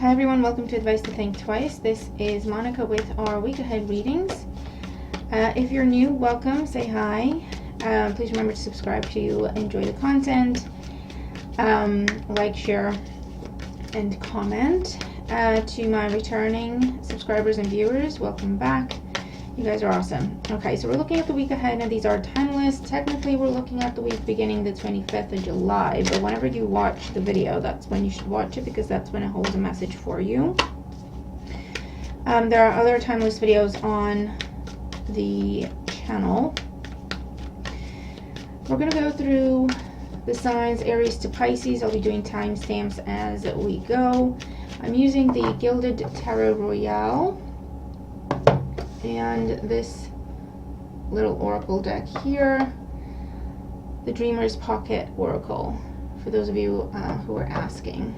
Hi everyone, welcome to Advice to Think Twice. This is Monica with our week ahead readings. If you're new, welcome, say hi. Please remember to subscribe to enjoy the content. Like, share, and comment. To my returning subscribers and viewers, welcome back. You guys are awesome. Okay, so we're looking at the week ahead, and these are timeless. Technically, we're looking at the week beginning the 25th of July, but whenever you watch the video, that's when you should watch it, because that's when it holds a message for you. There are other timeless videos on the channel. We're going to go through the signs, Aries to Pisces. I'll be doing timestamps as we go. I'm using the Gilded Tarot Royale and this little oracle deck here, the Dreamer's Pocket Oracle, for those of you who are asking.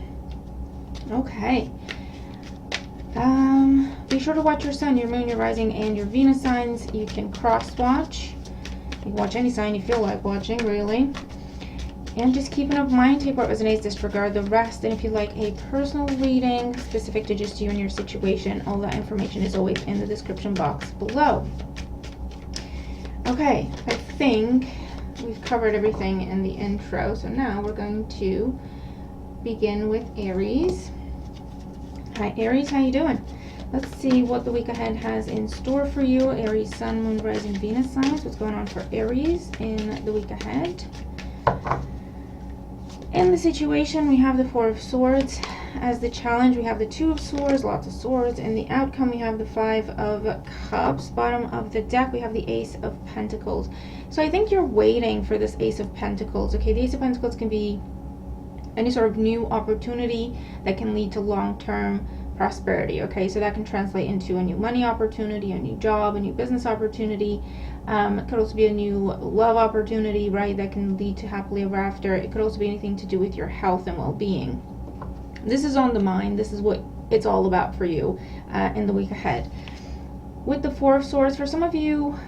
Okay. Be sure to watch your sun, your moon, your rising, and your Venus signs. You can cross-watch. You can watch any sign you feel like watching, really. And just keep an open mind, take what resonates, disregard the rest. And if you'd like a personal reading specific to just you and your situation, all that information is always in the description box below. Okay, I think we've covered everything in the intro, so now we're going to begin with Aries. Hi Aries, how you doing? Let's see what the week ahead has in store for you. Aries, Sun, Moon, Rising, Venus signs. What's going on for Aries in the week ahead? In the situation, we have the Four of Swords. As the challenge, we have the Two of Swords, lots of swords. In the outcome, we have the Five of Cups. Bottom of the deck, we have the Ace of Pentacles. So I think you're waiting for this Ace of Pentacles. Okay, the Ace of Pentacles can be any sort of new opportunity that can lead to long-term prosperity. Okay, so that can translate into a new money opportunity, a new job, a new business opportunity. It could also be a new love opportunity, right, that can lead to happily ever after. It could also be anything to do with your health and well-being. This is on the mind. This is what it's all about for you in the week ahead. With the Four of Swords, for some of you,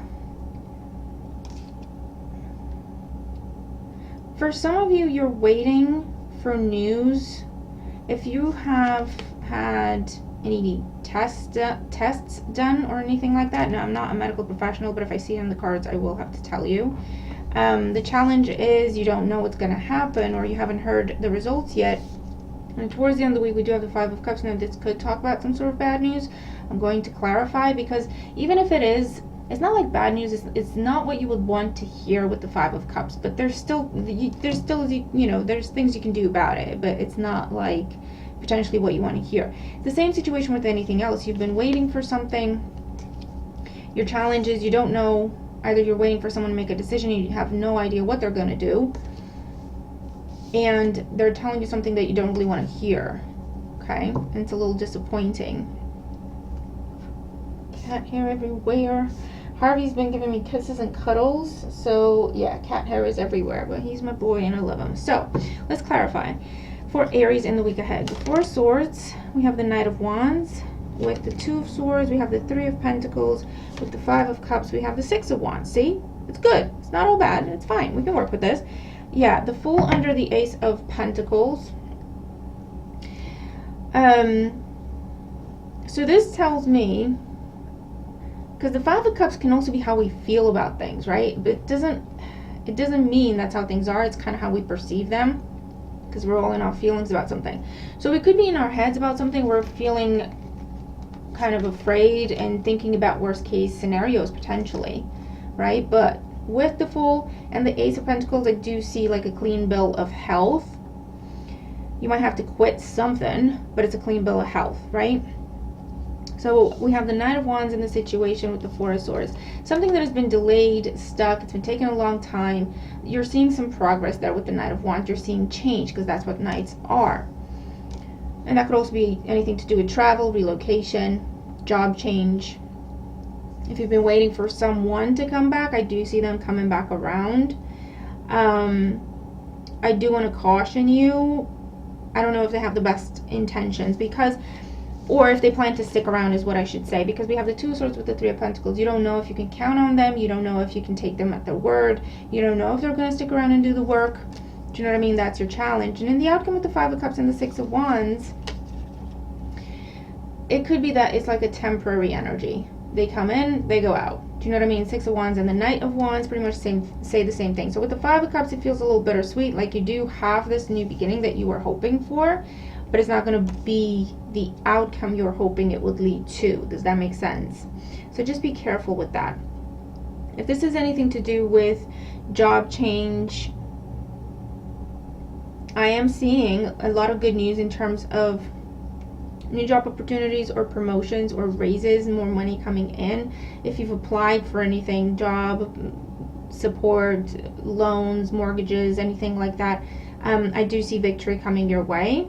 you're waiting for news. If you have had any tests done or anything like that. No, I'm not a medical professional, but if I see it in the cards, I will have to tell you. The challenge is you don't know what's going to happen, or you haven't heard the results yet. And towards the end of the week, we do have the Five of Cups. Now, this could talk about some sort of bad news. I'm going to clarify, because even if it is, it's not like bad news. It's not what you would want to hear with the Five of Cups, but there's still you know, there's things you can do about it, but it's not like potentially what you want to hear. The same situation with anything else. You've been waiting for something. Your challenge is you don't know. Either you're waiting for someone to make a decision and you have no idea what they're going to do, and they're telling you something that you don't really want to hear. Okay, and it's a little disappointing. Cat hair everywhere. Harvey's been giving me kisses and cuddles, so yeah, cat hair is everywhere, but he's my boy and I love him. So let's clarify. For Aries in the week ahead, the Four of Swords, we have the Knight of Wands. With the Two of Swords, we have the Three of Pentacles. With the Five of Cups, we have the Six of Wands. See? It's good. It's not all bad. It's fine. We can work with this. Yeah, the Fool under the Ace of Pentacles. So this tells me, because the Five of Cups can also be how we feel about things, right? But it doesn't mean that's how things are. It's kind of how we perceive them, because we're all in our feelings about something. So we could be in our heads about something. We're feeling kind of afraid and thinking about worst case scenarios potentially, right? But with the Fool and the Ace of Pentacles, I do see like a clean bill of health. You might have to quit something, but it's a clean bill of health, right? So we have the Knight of Wands in the situation with the Four of Swords. Something that has been delayed, stuck, it's been taking a long time. You're seeing some progress there with the Knight of Wands. You're seeing change, because that's what knights are. And that could also be anything to do with travel, relocation, job change. If you've been waiting for someone to come back, I do see them coming back around. I do want to caution you. I don't know if they have the best intentions, because, or if they plan to stick around is what I should say, because we have the Two of Swords with the Three of Pentacles. You don't know if you can count on them. You don't know if you can take them at their word. You don't know if they're going to stick around and do the work. Do you know what I mean? That's your challenge. And in the outcome with the Five of Cups and the Six of Wands, it could be that it's like a temporary energy. They come in, they go out. Do you know what I mean? Six of Wands and the Knight of Wands pretty much say the same thing. So with the Five of Cups, it feels a little bittersweet. Like you do have this new beginning that you were hoping for, but it's not going to be the outcome you're hoping it would lead to. Does that make sense? So just be careful with that. If this has anything to do with job change, I am seeing a lot of good news in terms of new job opportunities or promotions or raises, more money coming in. If you've applied for anything, job, support, loans, mortgages, anything like that, I do see victory coming your way.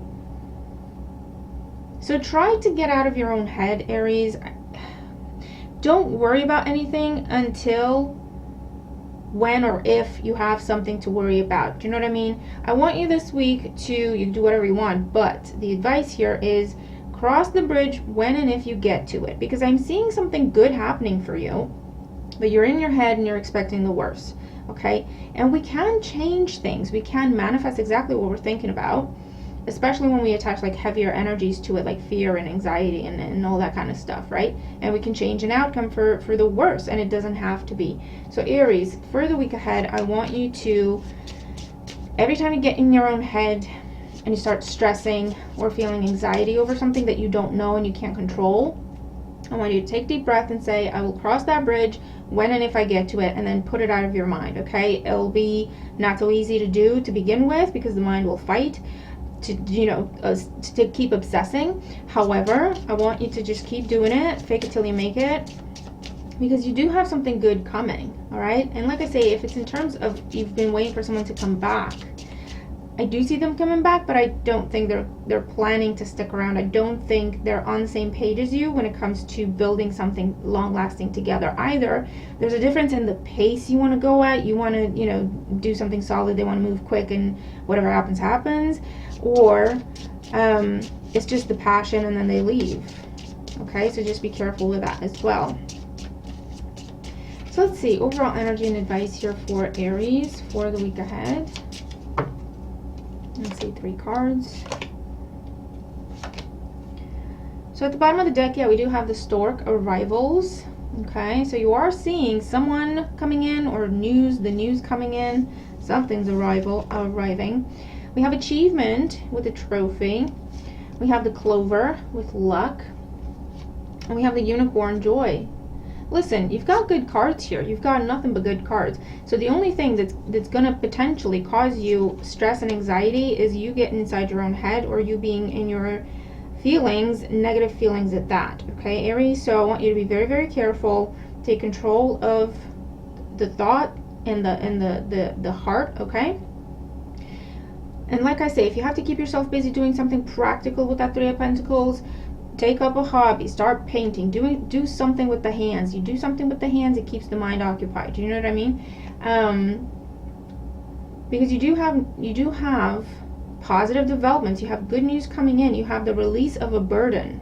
So try to get out of your own head, Aries. Don't worry about anything until when or if you have something to worry about. Do you know what I mean? I want you this week to, you can do whatever you want, but the advice here is cross the bridge when and if you get to it, because I'm seeing something good happening for you, but you're in your head and you're expecting the worst. Okay? And we can change things. We can manifest exactly what we're thinking about, especially when we attach like heavier energies to it, like fear and anxiety and all that kind of stuff, right? And we can change an outcome for the worse, and it doesn't have to be. So Aries, for the week ahead, I want you to, every time you get in your own head and you start stressing or feeling anxiety over something that you don't know and you can't control, I want you to take a deep breath and say, I will cross that bridge when and if I get to it, and then put it out of your mind, okay? It'll be not so easy to do to begin with because the mind will fight to, you know, to keep obsessing. However, I want you to just keep doing it, fake it till you make it, because you do have something good coming, all right? And like I say, if it's in terms of you've been waiting for someone to come back, I do see them coming back, but I don't think they're planning to stick around. I don't think they're on the same page as you when it comes to building something long-lasting together either. There's a difference in the pace you want to go at. You want to, you know, do something solid. They want to move quick and whatever happens, happens. Or it's just the passion and then they leave. Okay, so just be careful with that as well. So let's see, overall energy and advice here for Aries for the week ahead. Let's see, 3 cards. So at the bottom of the deck, yeah, we do have the Stork arrivals. Okay, so you are seeing someone coming in, or news, the news coming in. Something's arriving. We have achievement with a trophy. We have the Clover with luck. And we have the Unicorn, joy. Listen, you've got good cards here. You've got nothing but good cards. So the only thing that's going to potentially cause you stress and anxiety is you getting inside your own head, or you being in your feelings, negative feelings at that. Okay, Aries? So I want you to be very, very careful. Take control of the thought and the heart, okay? And like I say, if you have to keep yourself busy doing something practical with that 3 of Pentacles, take up a hobby, start painting, do something with the hands. You do something with the hands, it keeps the mind occupied. Do you know what I mean? Because you do have positive developments. You have good news coming in. You have the release of a burden.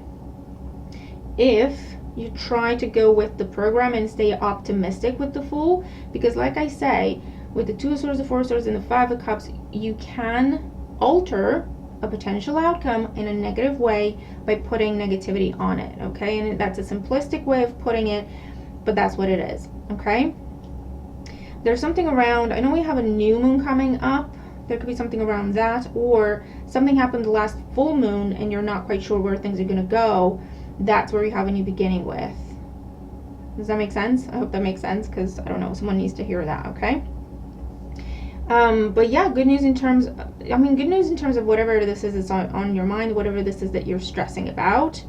If you try to go with the program and stay optimistic with the Fool, because like I say, with the 2 of Swords, the 4 of Swords, and the 5 of Cups, you can alter a potential outcome in a negative way by putting negativity on it, okay? And that's a simplistic way of putting it, but that's what it is, okay? There's something around, I know we have a new moon coming up. There could be something around that, or something happened the last full moon and you're not quite sure where things are going to go. That's where you have a new beginning with. Does that make sense? I hope that makes sense, because I don't know, someone needs to hear that, okay? But yeah, good news in terms of whatever this is that's on your mind, whatever this is that you're stressing about.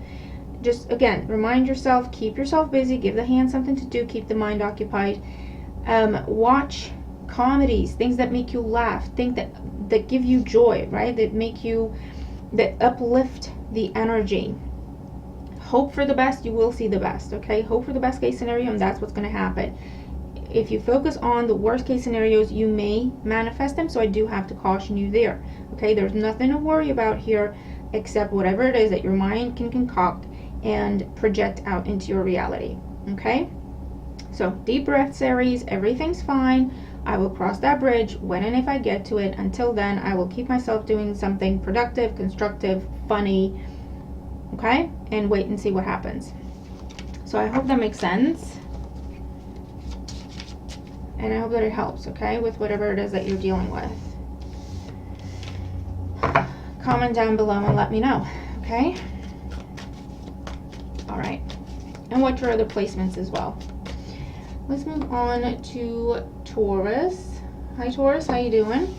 Just, again, remind yourself, keep yourself busy, give the hand something to do, keep the mind occupied. Watch comedies, things that make you laugh, things that give you joy, right? That uplift the energy. Hope for the best, you will see the best, okay? Hope for the best case scenario, and that's what's going to happen. If you focus on the worst case scenarios, you may manifest them, so I do have to caution you there, okay? There's nothing to worry about here except whatever it is that your mind can concoct and project out into your reality, okay? So deep breaths, Aries, everything's fine. I will cross that bridge when and if I get to it. Until then, I will keep myself doing something productive, constructive, funny, okay? And wait and see what happens. So I hope that makes sense. And I hope that it helps, okay, with whatever it is that you're dealing with. Comment down below and let me know, okay? All right. And what your other placements as well. Let's move on to Taurus. Hi, Taurus. How you doing?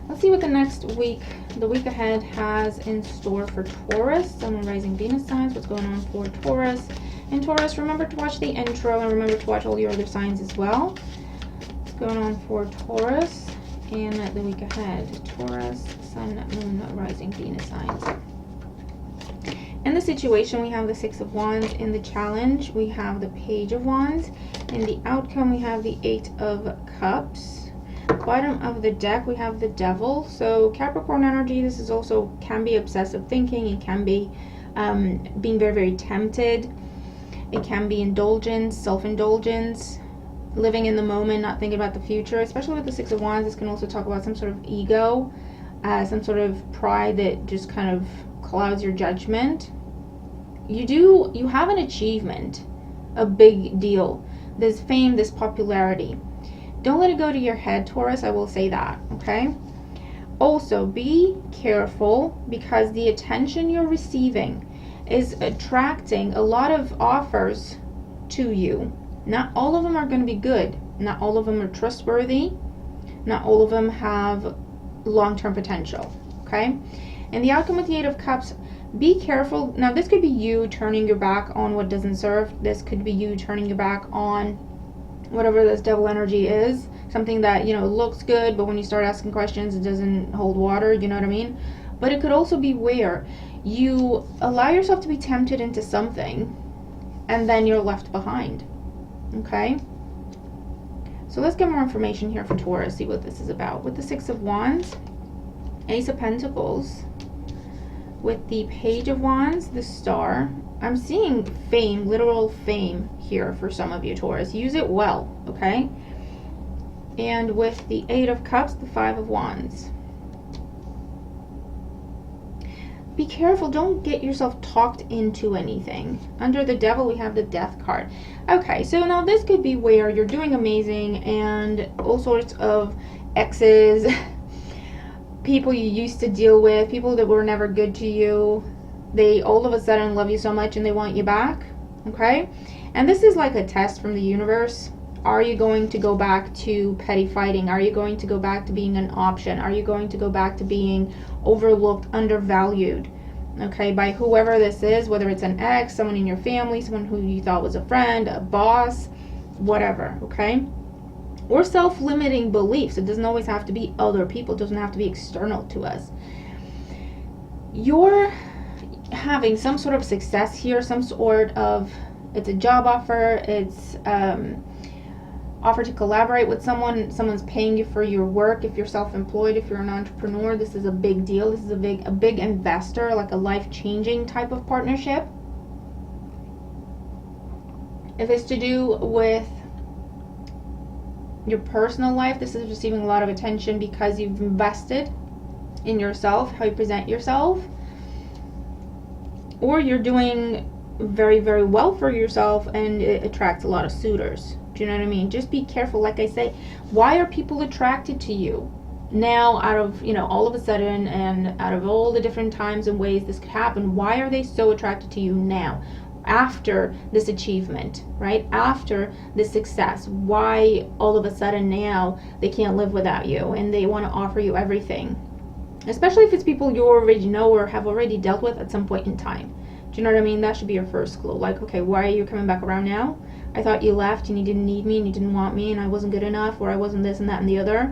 Let's see what the next week, the week ahead, has in store for Taurus. Sun and rising Venus signs. What's going on for Taurus? And Taurus, remember to watch the intro and remember to watch all your other signs as well. What's going on for Taurus in the week ahead? Taurus, Sun, Moon, rising Venus signs. In the situation, we have the Six of Wands. In the challenge, we have the Page of Wands. In the outcome, we have the Eight of Cups. Bottom of the deck, we have the Devil. So Capricorn energy, this is also can be obsessive thinking. It can be being very, very tempted. It can be indulgence, self-indulgence, living in the moment, not thinking about the future. Especially with the Six of Wands, this can also talk about some sort of ego, some sort of pride that just kind of clouds your judgment. You have an achievement, a big deal. This fame, this popularity. Don't let it go to your head, Taurus. I will say that, okay? Also, be careful because the attention you're receiving is attracting a lot of offers to you. Not all of them are going to be good. Not all of them are trustworthy. Not all of them have long-term potential, okay? And the outcome with the Eight of Cups, be careful. Now, this could be you turning your back on what doesn't serve. This could be you turning your back on whatever this devil energy is. Something that, you know, looks good, but when you start asking questions, it doesn't hold water, you know what I mean? But it could also be where you allow yourself to be tempted into something, and then you're left behind, okay? So let's get more information here for Taurus, see what this is about. With the Six of Wands, Ace of Pentacles, with the Page of Wands, the Star. I'm seeing fame, literal fame here for some of you, Taurus. Use it well, okay? And with the Eight of Cups, the Five of Wands. Be careful, don't get yourself talked into anything. Under the Devil, we have the Death card. Okay, so now this could be where you're doing amazing and all sorts of exes, people you used to deal with, people that were never good to you, they all of a sudden love you so much and they want you back, okay? And this is like a test from the universe. Are you going to go back to petty fighting? Are you going to go back to being an option? Are you going to go back to being overlooked, undervalued, okay, by whoever this is, whether it's an ex, someone in your family, someone who you thought was a friend, a boss, whatever, okay? Or self-limiting beliefs. It doesn't always have to be other people. It doesn't have to be external to us. You're having some sort of success here, some sort of, it's a job offer, it's offer to collaborate with someone, someone's paying you for your work. If you're self-employed, if you're an entrepreneur, this is a big deal. This is a big investor, like a life-changing type of partnership. If it's to do with your personal life, this is receiving a lot of attention because you've invested in yourself, how you present yourself, or you're doing very, very well for yourself and it attracts a lot of suitors. Do you know what I mean? Just be careful. Like I say, why are people attracted to you now out of, you know, all of a sudden, and out of all the different times and ways this could happen? Why are they so attracted to you now after this achievement, right? After this success? Why all of a sudden now they can't live without you and they want to offer you everything? Especially if it's people you already know or have already dealt with at some point in time. Do you know what I mean? That should be your first clue. Like, okay, why are you coming back around now? I thought you left and you didn't need me and you didn't want me and I wasn't good enough, or I wasn't this and that and the other.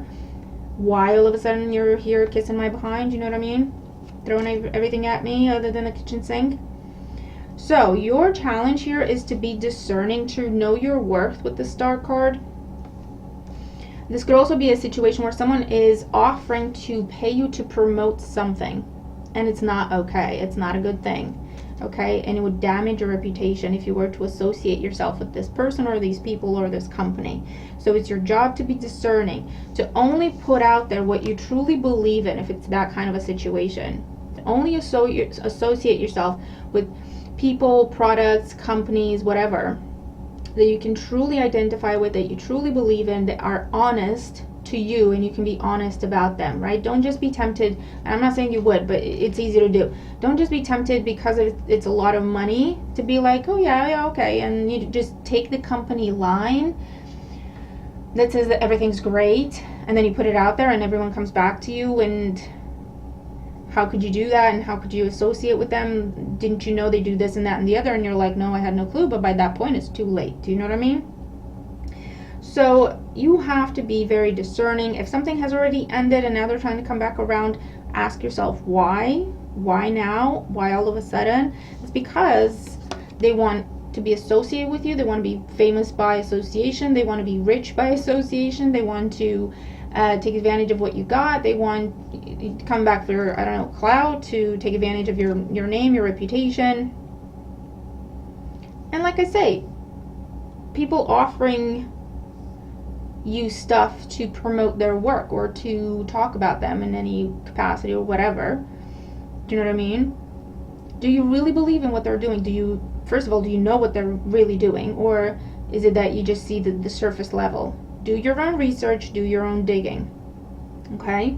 Why all of a sudden you're here kissing my behind? You know what I mean? Throwing everything at me other than the kitchen sink. So your challenge here is to be discerning, to know your worth with the Star card. This could also be a situation where someone is offering to pay you to promote something, and it's not okay. It's not a good thing. Okay, and it would damage your reputation if you were to associate yourself with this person or these people or this company. So it's your job to be discerning, to only put out there what you truly believe in if it's that kind of a situation. Only associate yourself with people, products, companies, whatever, that you can truly identify with, that you truly believe in, that are honest to you, and you can be honest about them, right? Don't just be tempted, and I'm not saying you would, but it's easy to do. Don't just be tempted because it's a lot of money to be like, oh yeah, okay, and you just take the company line that says that everything's great, and then you put it out there and everyone comes back to you, and how could you do that, and how could you associate with them? Didn't you know they do this and that and the other? And you're like, no, I had no clue. But by that point, it's too late. Do you know what I mean? So you have to be very discerning. If something has already ended and now they're trying to come back around, ask yourself why. Why now? Why all of a sudden? It's because they want to be associated with you. They want to be famous by association. They want to be rich by association. They want to take advantage of what you got. They want to come back for, I don't know, clout, to take advantage of your name, your reputation. And like I say, people offering you stuff to promote their work or to talk about them in any capacity or whatever. Do you know what I mean? Do you really believe in what they're doing? First of all, do you know what they're really doing? Or is it that you just see the surface level? Do your own research, do your own digging. Okay?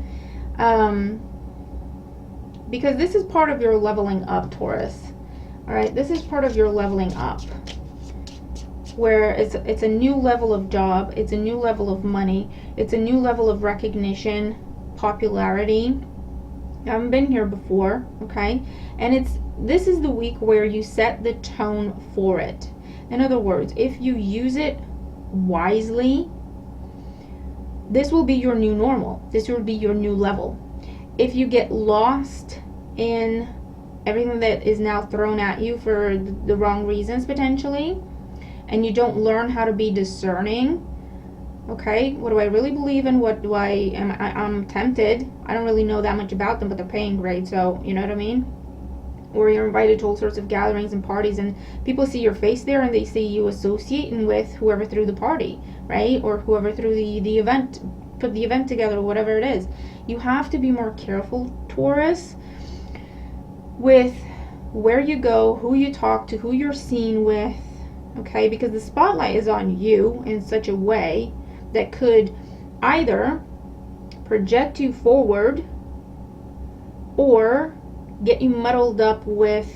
Because this is part of your leveling up, Taurus. Alright, this is part of your leveling up. Where it's a new level of job, it's a new level of money, it's a new level of recognition, popularity. I haven't been here before, okay? And this is the week where you set the tone for it. In other words, if you use it wisely, this will be your new normal. This will be your new level. If you get lost in everything that is now thrown at you for the wrong reasons potentially, and you don't learn how to be discerning, okay, what do I really believe in? What do I'm tempted. I don't really know that much about them, but they're paying great, so you know what I mean? Or you're invited to all sorts of gatherings and parties, and people see your face there and they see you associating with whoever threw the party, right? Or whoever threw the event, put the event together, or whatever it is. You have to be more careful, Taurus, with where you go, who you talk to, who you're seen with, okay? Because the spotlight is on you in such a way that could either project you forward or get you muddled up with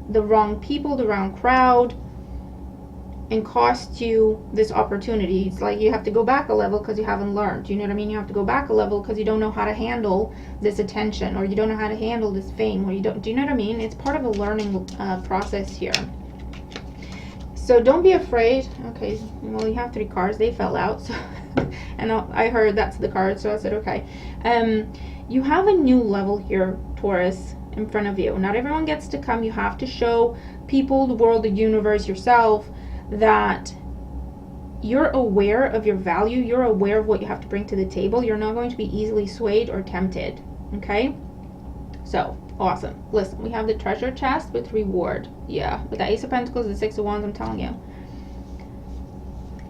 the wrong people, the wrong crowd, and cost you this opportunity. It's like you have to go back a level because you haven't learned. You know what I mean? You have to go back a level because you don't know how to handle this attention, or you don't know how to handle this fame, or you don't. Do you know what I mean? It's part of a learning process here. So don't be afraid. Okay, well, you have 3 cards. They fell out, so and I heard that's the card, so I said okay. You have a new level here, Taurus, in front of you. Not everyone gets to come. You have to show people, the world, the universe, yourself, that you're aware of your value. You're aware of what you have to bring to the table. You're not going to be easily swayed or tempted. Okay? So, awesome. Listen, we have the treasure chest with reward. Yeah, with the Ace of Pentacles, the Six of Wands, I'm telling you.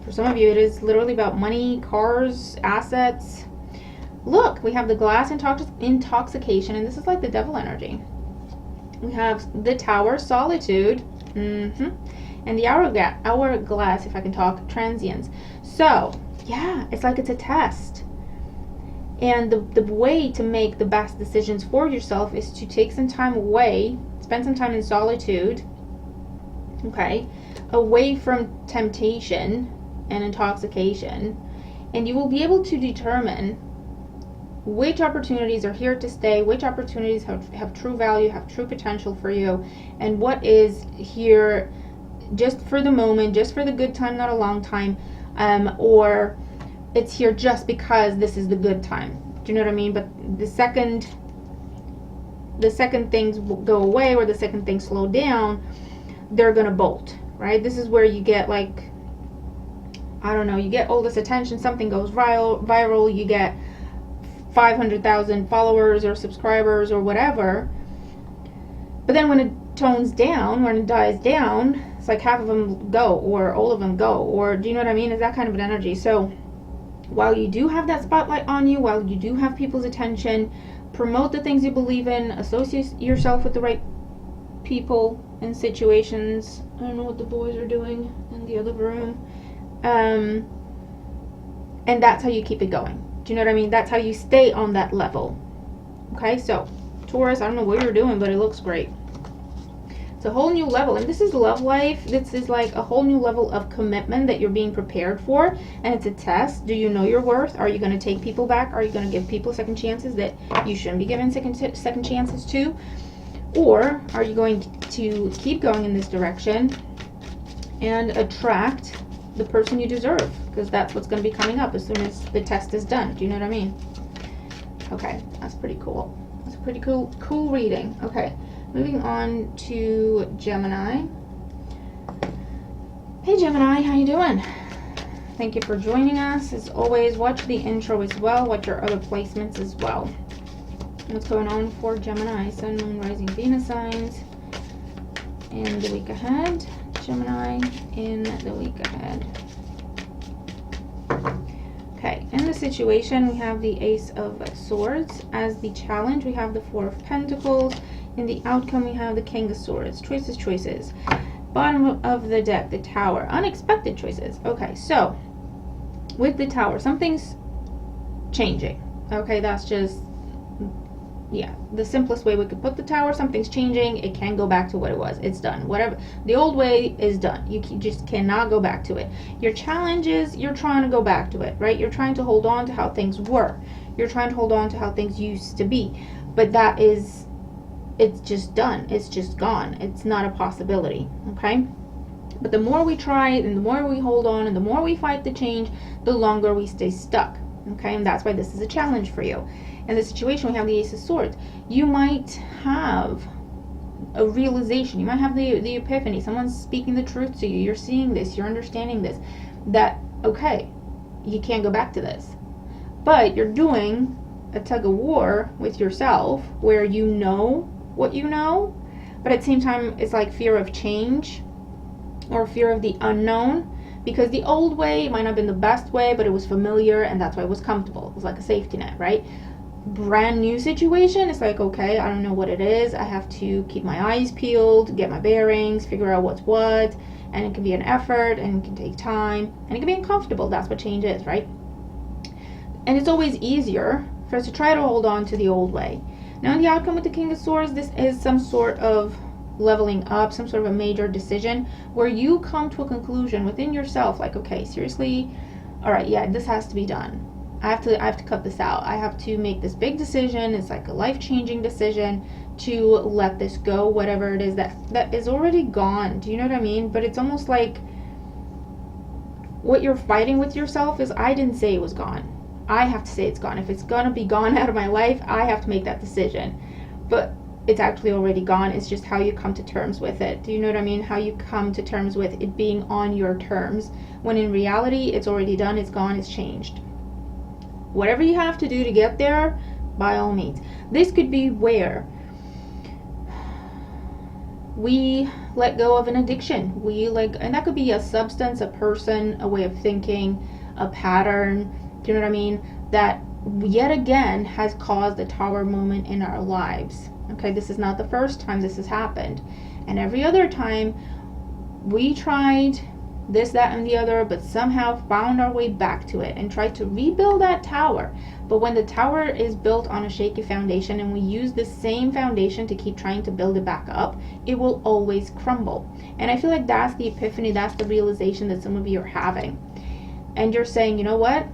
For some of you, it is literally about money, cars, assets. Look, we have the glass intoxication, and this is like the devil energy. We have the Tower, solitude, and the hourglass, if I can talk, transience. So, yeah, it's like it's a test. And the way to make the best decisions for yourself is to take some time away, spend some time in solitude, okay, away from temptation and intoxication, and you will be able to determine which opportunities are here to stay, which opportunities have true value, have true potential for you, and what is here just for the moment, just for the good time, not a long time, or it's here just because this is the good time. Do you know what I mean? But the second things go away, or the second things slow down, they're gonna bolt, right? This is where you get, like, I don't know, you get all this attention, something goes viral, you get 500,000 followers or subscribers or whatever, but then when it tones down, when it dies down, it's like half of them go, or all of them go, or do you know what I mean? It's that kind of an energy. So while you do have that spotlight on you, while you do have people's attention, promote the things you believe in, associate yourself with the right people and situations. I don't know what the boys are doing in the other room. And that's how you keep it going. Do you know what I mean? That's how you stay on that level. Okay, so Taurus, I don't know what you're doing, but it looks great. It's a whole new level, and this is love life. This is like a whole new level of commitment that you're being prepared for, and it's a test. Do you know your worth? Are you going to take people back? Are you going to give people second chances that you shouldn't be giving second chances to? Or are you going to keep going in this direction and attract the person you deserve? Because that's what's going to be coming up as soon as the test is done. Do you know what I mean? Okay, that's pretty cool. That's a pretty cool reading. Okay, moving on to Gemini. Hey Gemini, how you doing? Thank you for joining us. As always, watch the intro as well. Watch your other placements as well. What's going on for Gemini? Sun, Moon, Rising, Venus signs in the week ahead. Gemini in the week ahead. Okay, in the situation we have the Ace of Swords. As the challenge we have the Four of Pentacles. In the outcome we have the King of Swords. Choices. Bottom of the deck, the Tower. Unexpected choices. Okay, so with the Tower, something's changing. Okay, that's just, yeah, the simplest way we could put the Tower. Something's changing. It can't go back to what it was. It's done. Whatever. The old way is done. You just cannot go back to it. Your challenge is you're trying to go back to it, right? You're trying to hold on to how things were. You're trying to hold on to how things used to be. But that is, it's just done. It's just gone. It's not a possibility, okay? But the more we try and the more we hold on and the more we fight the change, the longer we stay stuck, okay? And that's why this is a challenge for you. In the situation, we have the Ace of Swords. You might have a realization. You might have the epiphany. Someone's speaking the truth to you. You're seeing this. You're understanding this. That, okay, you can't go back to this. But you're doing a tug of war with yourself where you know what you know, but at the same time, it's like fear of change or fear of the unknown. Because the old way might not have been the best way, but it was familiar, and that's why it was comfortable. It was like a safety net, right? Brand new situation, it's like, okay, I don't know what it is. I have to keep my eyes peeled, get my bearings, figure out what's what, and it can be an effort, and it can take time, and it can be uncomfortable. That's what change is, right? And it's always easier for us to try to hold on to the old way. Now, in the outcome with the King of Swords, this is some sort of leveling up, some sort of a major decision where you come to a conclusion within yourself, like, okay, seriously, all right, yeah, this has to be done. I have to cut this out. I have to make this big decision. It's like a life-changing decision to let this go, whatever it is that is already gone. Do you know what I mean? But it's almost like what you're fighting with yourself is, I didn't say it was gone. I have to say it's gone. If it's gonna be gone out of my life, I have to make that decision. But it's actually already gone. It's just how you come to terms with it. Do you know what I mean? How you come to terms with it being on your terms, when in reality it's already done, it's gone, it's changed. Whatever you have to do to get there, by all means. This could be where we let go of an addiction. And that could be a substance, a person, a way of thinking, a pattern. Do you know what I mean? That yet again has caused a Tower moment in our lives. Okay, this is not the first time this has happened. And every other time we tried this, that, and the other, but somehow found our way back to it and tried to rebuild that tower. But when the tower is built on a shaky foundation and we use the same foundation to keep trying to build it back up, it will always crumble. And I feel like that's the epiphany, that's the realization that some of you are having. And you're saying, you know what?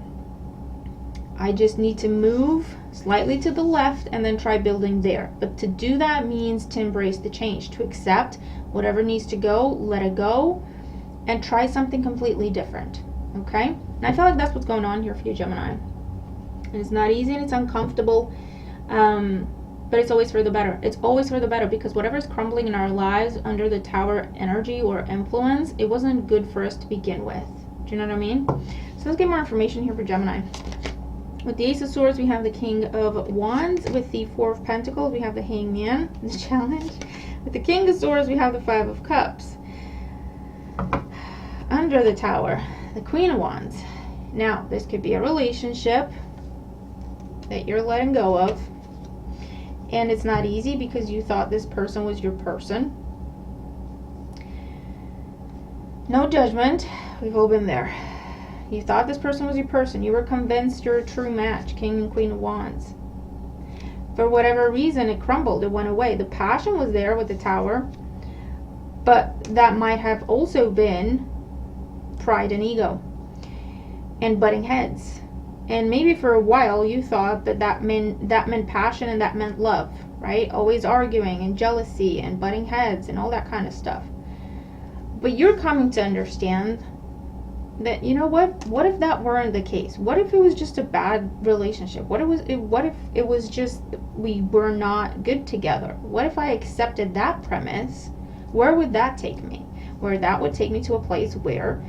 I just need to move slightly to the left and then try building there. But to do that means to embrace the change, to accept whatever needs to go, let it go, and try something completely different, okay? And I feel like that's what's going on here for you, Gemini. And it's not easy and it's uncomfortable, but it's always for the better. It's always for the better, because whatever is crumbling in our lives under the Tower energy or influence, it wasn't good for us to begin with. Do you know what I mean? So let's get more information here for Gemini. With the Ace of Swords, we have the King of Wands. With the Four of Pentacles, we have the Hangman, the challenge. With the King of Swords, we have the Five of Cups. Under the Tower, the Queen of Wands. Now, this could be a relationship that you're letting go of. And it's not easy because you thought this person was your person. No judgment. We've all been there. You thought this person was your person. You were convinced you're a true match. King and Queen of Wands. For whatever reason, it crumbled. It went away. The passion was there with the Tower. But that might have also been pride and ego. And butting heads. And maybe for a while you thought that meant passion and that meant love, right? Always arguing and jealousy and butting heads and all that kind of stuff. But you're coming to understand that, you know what if that weren't the case? What if it was just a bad relationship? What if it was just we were not good together? What if I accepted that premise? Where would that take me? Where that would take me to a place where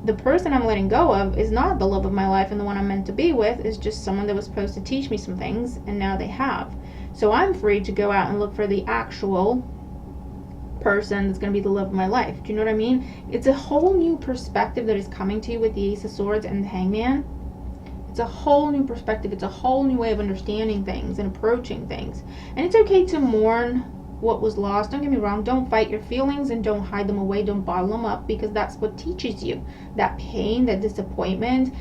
the person I'm letting go of is not the love of my life, and the one I'm meant to be with is just someone that was supposed to teach me some things, and now they have. So I'm free to go out and look for the actual person that's going to be the love of my life. Do you know what I mean? It's a whole new perspective that is coming to you with the Ace of Swords and the Hangman. It's a whole new perspective. It's a whole new way of understanding things and approaching things. And it's okay to mourn what was lost. Don't get me wrong. Don't fight your feelings and don't hide them away. Don't bottle them up, because that's what teaches you. That pain, that disappointment,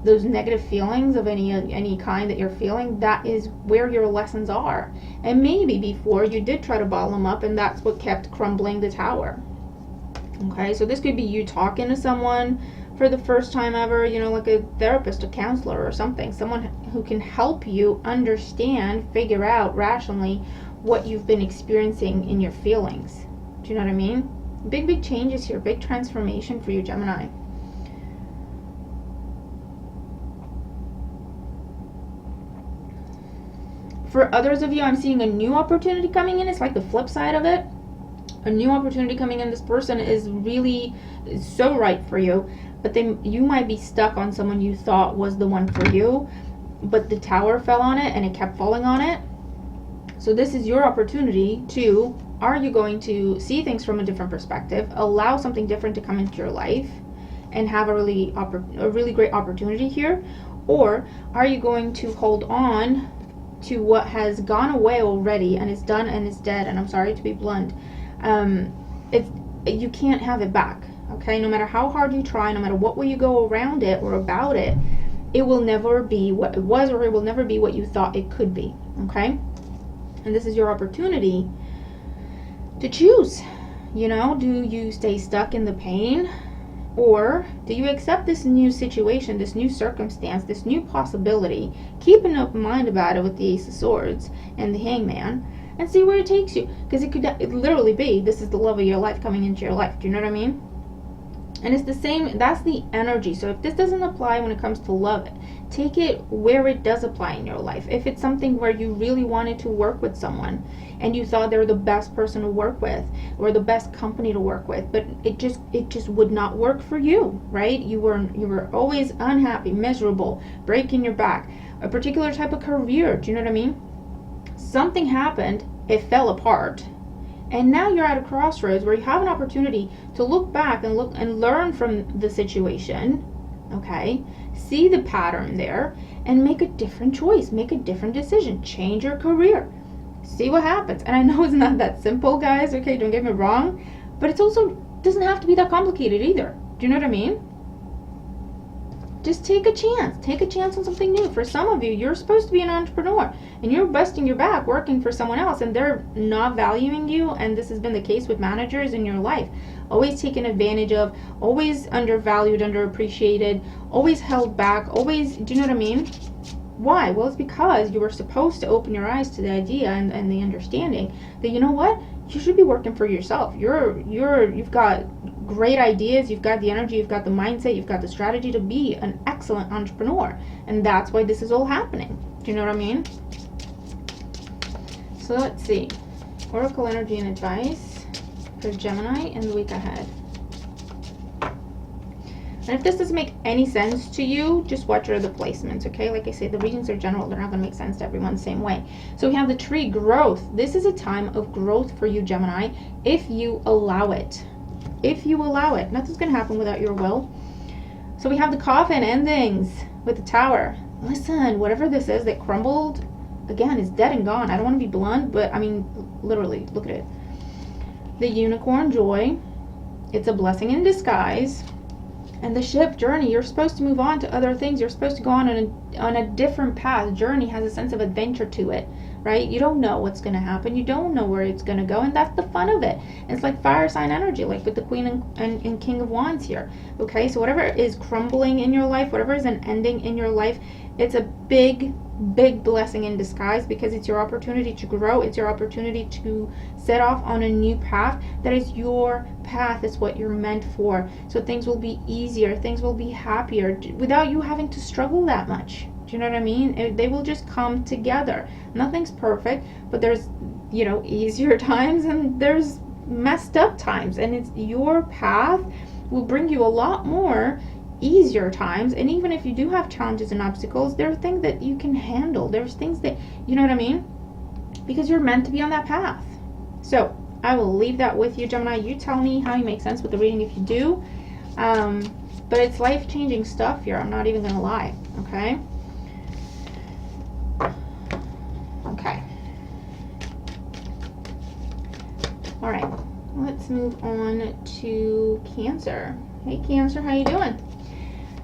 those negative feelings of any kind that you're feeling, that is where your lessons are. And maybe before you did try to bottle them up, and that's what kept crumbling the Tower. Okay, so this could be you talking to someone for the first time ever, you know, like a therapist, a counselor or something, someone who can help you understand, figure out rationally what you've been experiencing in your feelings. Do you know what I mean? Big changes here, big transformation for you, Gemini. For others of you, I'm seeing a new opportunity coming in. It's like the flip side of it. A new opportunity coming in. This person is really so right for you, but then you might be stuck on someone you thought was the one for you, but the Tower fell on it and it kept falling on it. So this is your opportunity to, are you going to see things from a different perspective, allow something different to come into your life and have a really great opportunity here? Or are you going to hold on to what has gone away already and is done and is dead? And I'm sorry to be blunt. You can't have it back. Okay, no matter how hard you try, no matter what way you go around it or about it, it will never be what it was, or it will never be what you thought it could be. Okay? And this is your opportunity to choose. You know, do you stay stuck in the pain, or do you accept this new situation, this new circumstance, this new possibility, keep an open mind about it with the Ace of Swords and the Hangman, and see where it takes you? Because it could literally be, this is the love of your life coming into your life. Do you know what I mean? And it's the same, that's the energy. So if this doesn't apply when it comes to love, take it where it does apply in your life. If it's something where you really wanted to work with someone and you thought they were the best person to work with or the best company to work with, but it just would not work for you, right? You were always unhappy, miserable, breaking your back, a particular type of career. Do you know what I mean? Something happened, it fell apart. And now you're at a crossroads where you have an opportunity to look back and learn from the situation, okay? See the pattern there and make a different choice, make a different decision, change your career, see what happens. And I know it's not that simple, guys, okay? Don't get me wrong, but it also doesn't have to be that complicated either. Do you know what I mean? Just take a chance on something new. For some of you, you're supposed to be an entrepreneur and you're busting your back working for someone else and they're not valuing you. And this has been the case with managers in your life. Always taken advantage of, always undervalued, underappreciated, always held back, always, do you know what I mean? Why? Well, it's because you were supposed to open your eyes to the idea and the understanding that, you know what, you should be working for yourself. You've got great ideas, you've got the energy, you've got the mindset, you've got the strategy to be an excellent entrepreneur. And that's why this is all happening. Do you know what I mean? So let's see. Oracle energy and advice for Gemini in the week ahead. And if this doesn't make any sense to you, just watch your other placements, okay? Like I say, the readings are general. They're not going to make sense to everyone the same way. So we have the tree, growth. This is a time of growth for you, Gemini, if you allow it. If you allow it. Nothing's going to happen without your will. So we have the coffin, endings with the Tower. Listen, whatever this is that crumbled, again, is dead and gone. I don't want to be blunt, but I mean, literally, look at it. The unicorn, joy. It's a blessing in disguise. And the ship, journey. You're supposed to move on to other things. You're supposed to go on a different path. Journey has a sense of adventure to it, right? You don't know what's going to happen. You don't know where it's going to go, and that's the fun of it. And it's like fire sign energy, like with the Queen and King of Wands here. Okay, so whatever is crumbling in your life, whatever is an ending in your life, it's a big blessing in disguise, because it's your opportunity to grow. It's your opportunity to set off on a new path that is your path. It's what you're meant for. So things will be easier, things will be happier without you having to struggle that much. Do you know what I mean? They will just come together. Nothing's perfect, but there's, you know, easier times and there's messed up times, and it's your path will bring you a lot more easier times. And even if you do have challenges and obstacles, there are things that you can handle. There's things that, you know what I mean, because you're meant to be on that path. So I will leave that with you, Gemini. You tell me how you make sense with the reading if you do, but it's life-changing stuff here. I'm not even gonna lie. Okay, all right, let's move on to Cancer. Hey Cancer, how you doing?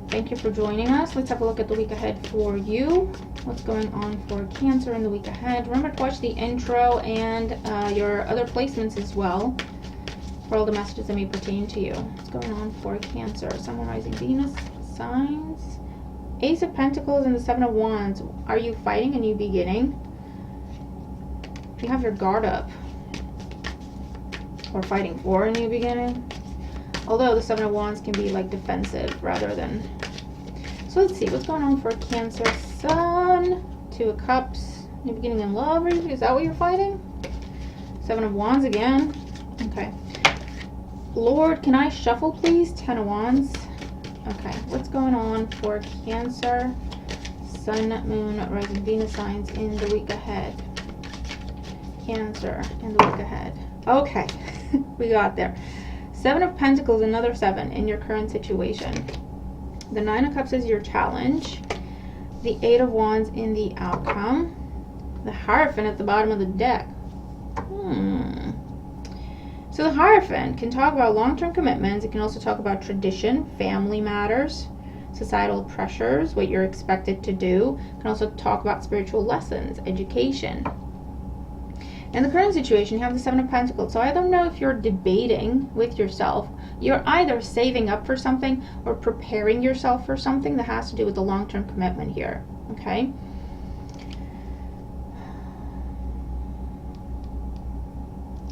Thank you for joining us. Let's have a look at the week ahead for you. What's going on for Cancer in the week ahead? Remember to watch the intro and your other placements as well for all the messages that may pertain to you. What's going on for Cancer? Sun, Moon, Rising, Venus signs. Ace of Pentacles and the Seven of Wands. Are you fighting a new beginning? You have your guard up. Or fighting for a new beginning. Although the Seven of Wands can be like defensive rather than... So let's see, what's going on for Cancer Sun? Two of Cups, new beginning in love. Is that what you're fighting? Seven of Wands again. Okay. Lord, can I shuffle please? Ten of Wands. Okay, what's going on for Cancer, Sun, Moon, Rising, Venus signs in the week ahead? Cancer in the week ahead. Okay, we got there. Seven of Pentacles, another seven in your current situation. The Nine of Cups is your challenge. The Eight of Wands in the outcome. The Hierophant at the bottom of the deck. So the Hierophant can talk about long-term commitments. It can also talk about tradition, family matters, societal pressures, what you're expected to do. It can also talk about spiritual lessons, education. In the current situation, you have the Seven of Pentacles. So I don't know if you're debating with yourself. You're either saving up for something or preparing yourself for something that has to do with the long-term commitment here. Okay?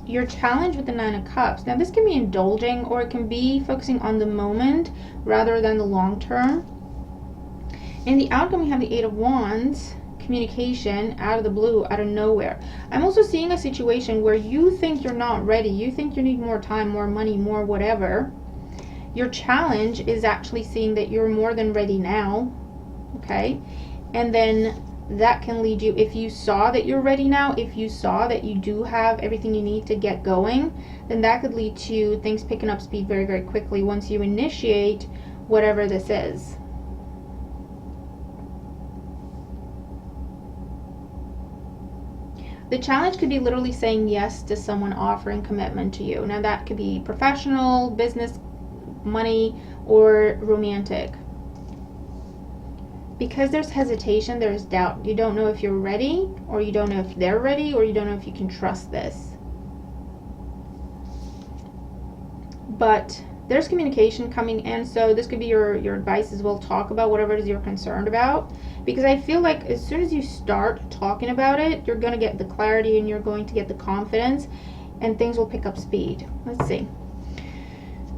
Your challenge with the Nine of Cups. Now this can be indulging, or it can be focusing on the moment rather than the long term. In the outcome, we have the Eight of Wands. Communication out of the blue, out of nowhere. I'm also seeing a situation where you think you're not ready. You think you need more time, more money, more whatever. Your challenge is actually seeing that you're more than ready now. Okay? And then that can lead you, if you saw that you're ready now, if you saw that you do have everything you need to get going, then that could lead to things picking up speed very, very quickly once you initiate whatever this is. The challenge could be literally saying yes to someone offering commitment to you. Now that could be professional, business, money, or romantic. Because there's hesitation, there's doubt. You don't know if you're ready, or you don't know if they're ready, or you don't know if you can trust this. But there's communication coming in, so this could be your advice as well. Talk about whatever it is you're concerned about, because I feel like as soon as you start talking about it, you're going to get the clarity and you're going to get the confidence, and things will pick up speed. Let's see.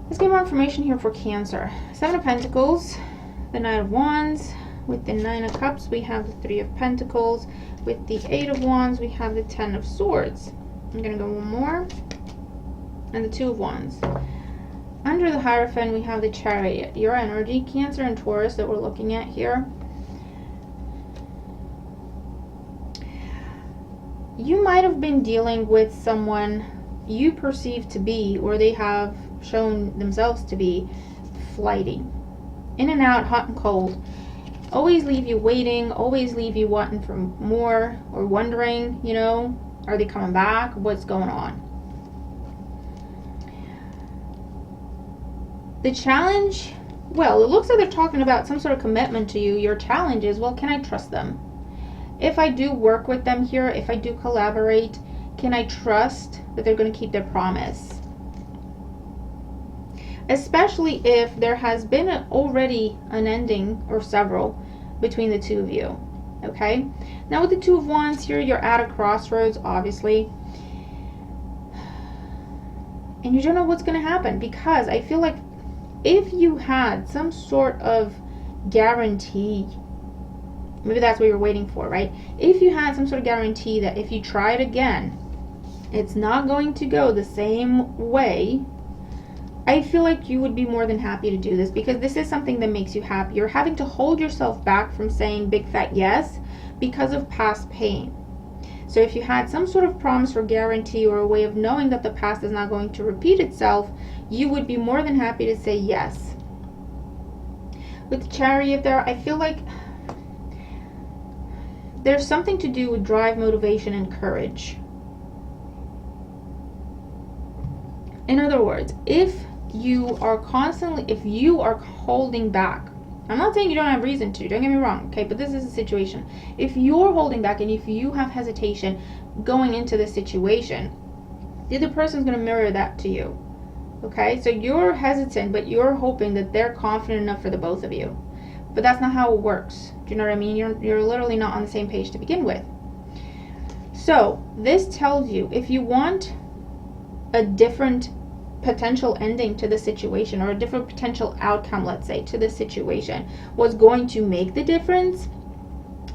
Let's get more information here for Cancer. Seven of Pentacles, the Knight of Wands. With the Nine of Cups, we have the Three of Pentacles. With the Eight of Wands, we have the Ten of Swords. I'm going to go one more. And the Two of Wands. Under the Hierophant, we have the Chariot. Your energy, Cancer and Taurus, that we're looking at here. You might have been dealing with someone you perceive to be, or they have shown themselves to be, flighty. In and out, hot and cold. always leave you waiting, always leave you wanting for more, or wondering, you know, are they coming back? What's going on? The challenge, well, it looks like they're talking about some sort of commitment to you. Your challenge is, well, can I trust them? If I do work with them here, if I do collaborate, can I trust that they're going to keep their promise? Especially if there has been already an ending, or several, between the two of you. Okay? Now with the Two of Wands here, you're at a crossroads, obviously. And you don't know what's going to happen, because I feel like if you had some sort of guarantee, maybe that's what you're waiting for, right? If you had some sort of guarantee that if you try it again, it's not going to go the same way, I feel like you would be more than happy to do this, because this is something that makes you happy. You're having to hold yourself back from saying big fat yes because of past pain. So if you had some sort of promise or guarantee or a way of knowing that the past is not going to repeat itself, you would be more than happy to say yes. With the Chariot there, I feel like there's something to do with drive, motivation, and courage. In other words, if you are holding back, I'm not saying you don't have reason to, don't get me wrong, okay, but this is a situation. If you're holding back and if you have hesitation going into this situation, the other person's going to mirror that to you, okay? So you're hesitant, but you're hoping that they're confident enough for the both of you. But that's not how it works. Do you know what I mean? You're literally not on the same page to begin with. So this tells you, if you want a different potential ending to the situation, or a different potential outcome, let's say, to the situation, what's going to make the difference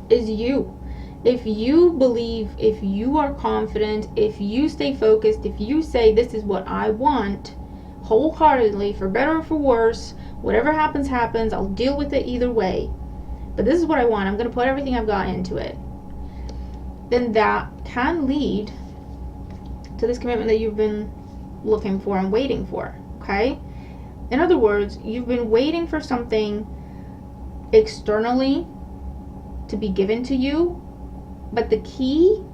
is you. If you believe, if you are confident, if you stay focused, if you say this is what I want wholeheartedly, for better or for worse, whatever happens happens, I'll deal with it either way, but this is what I want, I'm going to put everything I've got into it, then that can lead to this commitment that you've been looking for and waiting for, okay? In other words, you've been waiting for something externally to be given to you, but the key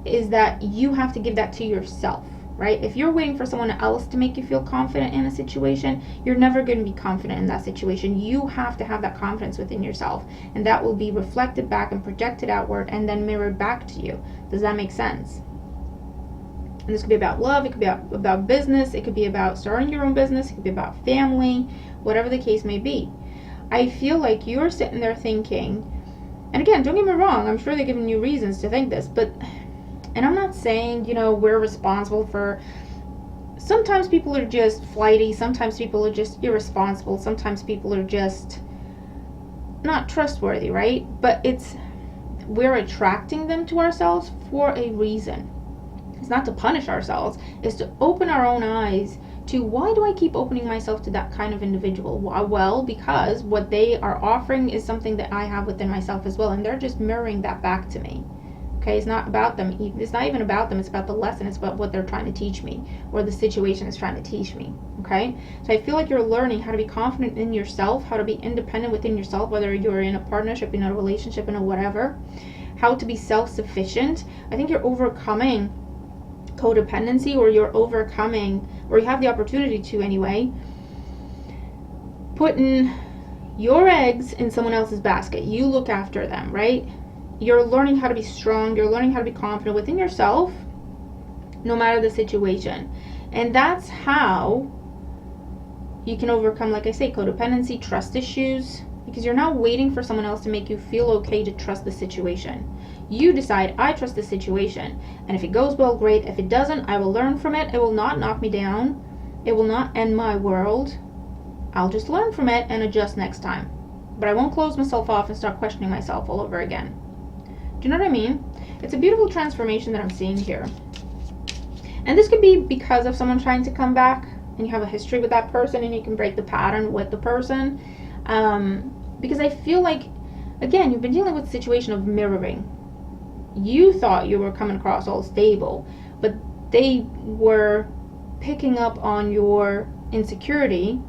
is that you have to give that to yourself, right? If you're waiting for someone else to make you feel confident in a situation, you're never going to be confident in that situation. You have to have that confidence within yourself, and that will be reflected back and projected outward and then mirrored back to you. Does that make sense? And this could be about love, it could be about business, it could be about starting your own business, it could be about family, whatever the case may be. I feel like you're sitting there thinking, and again, don't get me wrong, I'm sure they're giving you reasons to think this, but, and I'm not saying, you know, we're responsible for, sometimes people are just flighty, sometimes people are just irresponsible, sometimes people are just not trustworthy, right? But we're attracting them to ourselves for a reason. It's not to punish ourselves, it's to open our own eyes to, why do I keep opening myself to that kind of individual? Well, because what they are offering is something that I have within myself as well, and they're just mirroring that back to me. Okay, it's not about them, it's not even about them, it's about the lesson, it's about what they're trying to teach me, or the situation is trying to teach me, okay? So I feel like you're learning how to be confident in yourself, how to be independent within yourself, whether you're in a partnership, in a relationship, in a whatever, how to be self-sufficient. I think you're overcoming codependency, or you're overcoming, or you have the opportunity to anyway, putting your eggs in someone else's basket. You look after them, right? You're learning how to be strong, you're learning how to be confident within yourself, no matter the situation. And that's how you can overcome, like I say, codependency, trust issues, because you're not waiting for someone else to make you feel okay to trust the situation. You decide, I trust the situation, and if it goes well, great. If it doesn't, I will learn from it. It will not knock me down. It will not end my world. I'll just learn from it and adjust next time. But I won't close myself off and start questioning myself all over again. Do you know what I mean? It's a beautiful transformation that I'm seeing here. And this could be because of someone trying to come back, and you have a history with that person, and you can break the pattern with the person. Because I feel like, again, you've been dealing with a situation of mirroring. You thought you were coming across all stable, but they were picking up on your insecurity,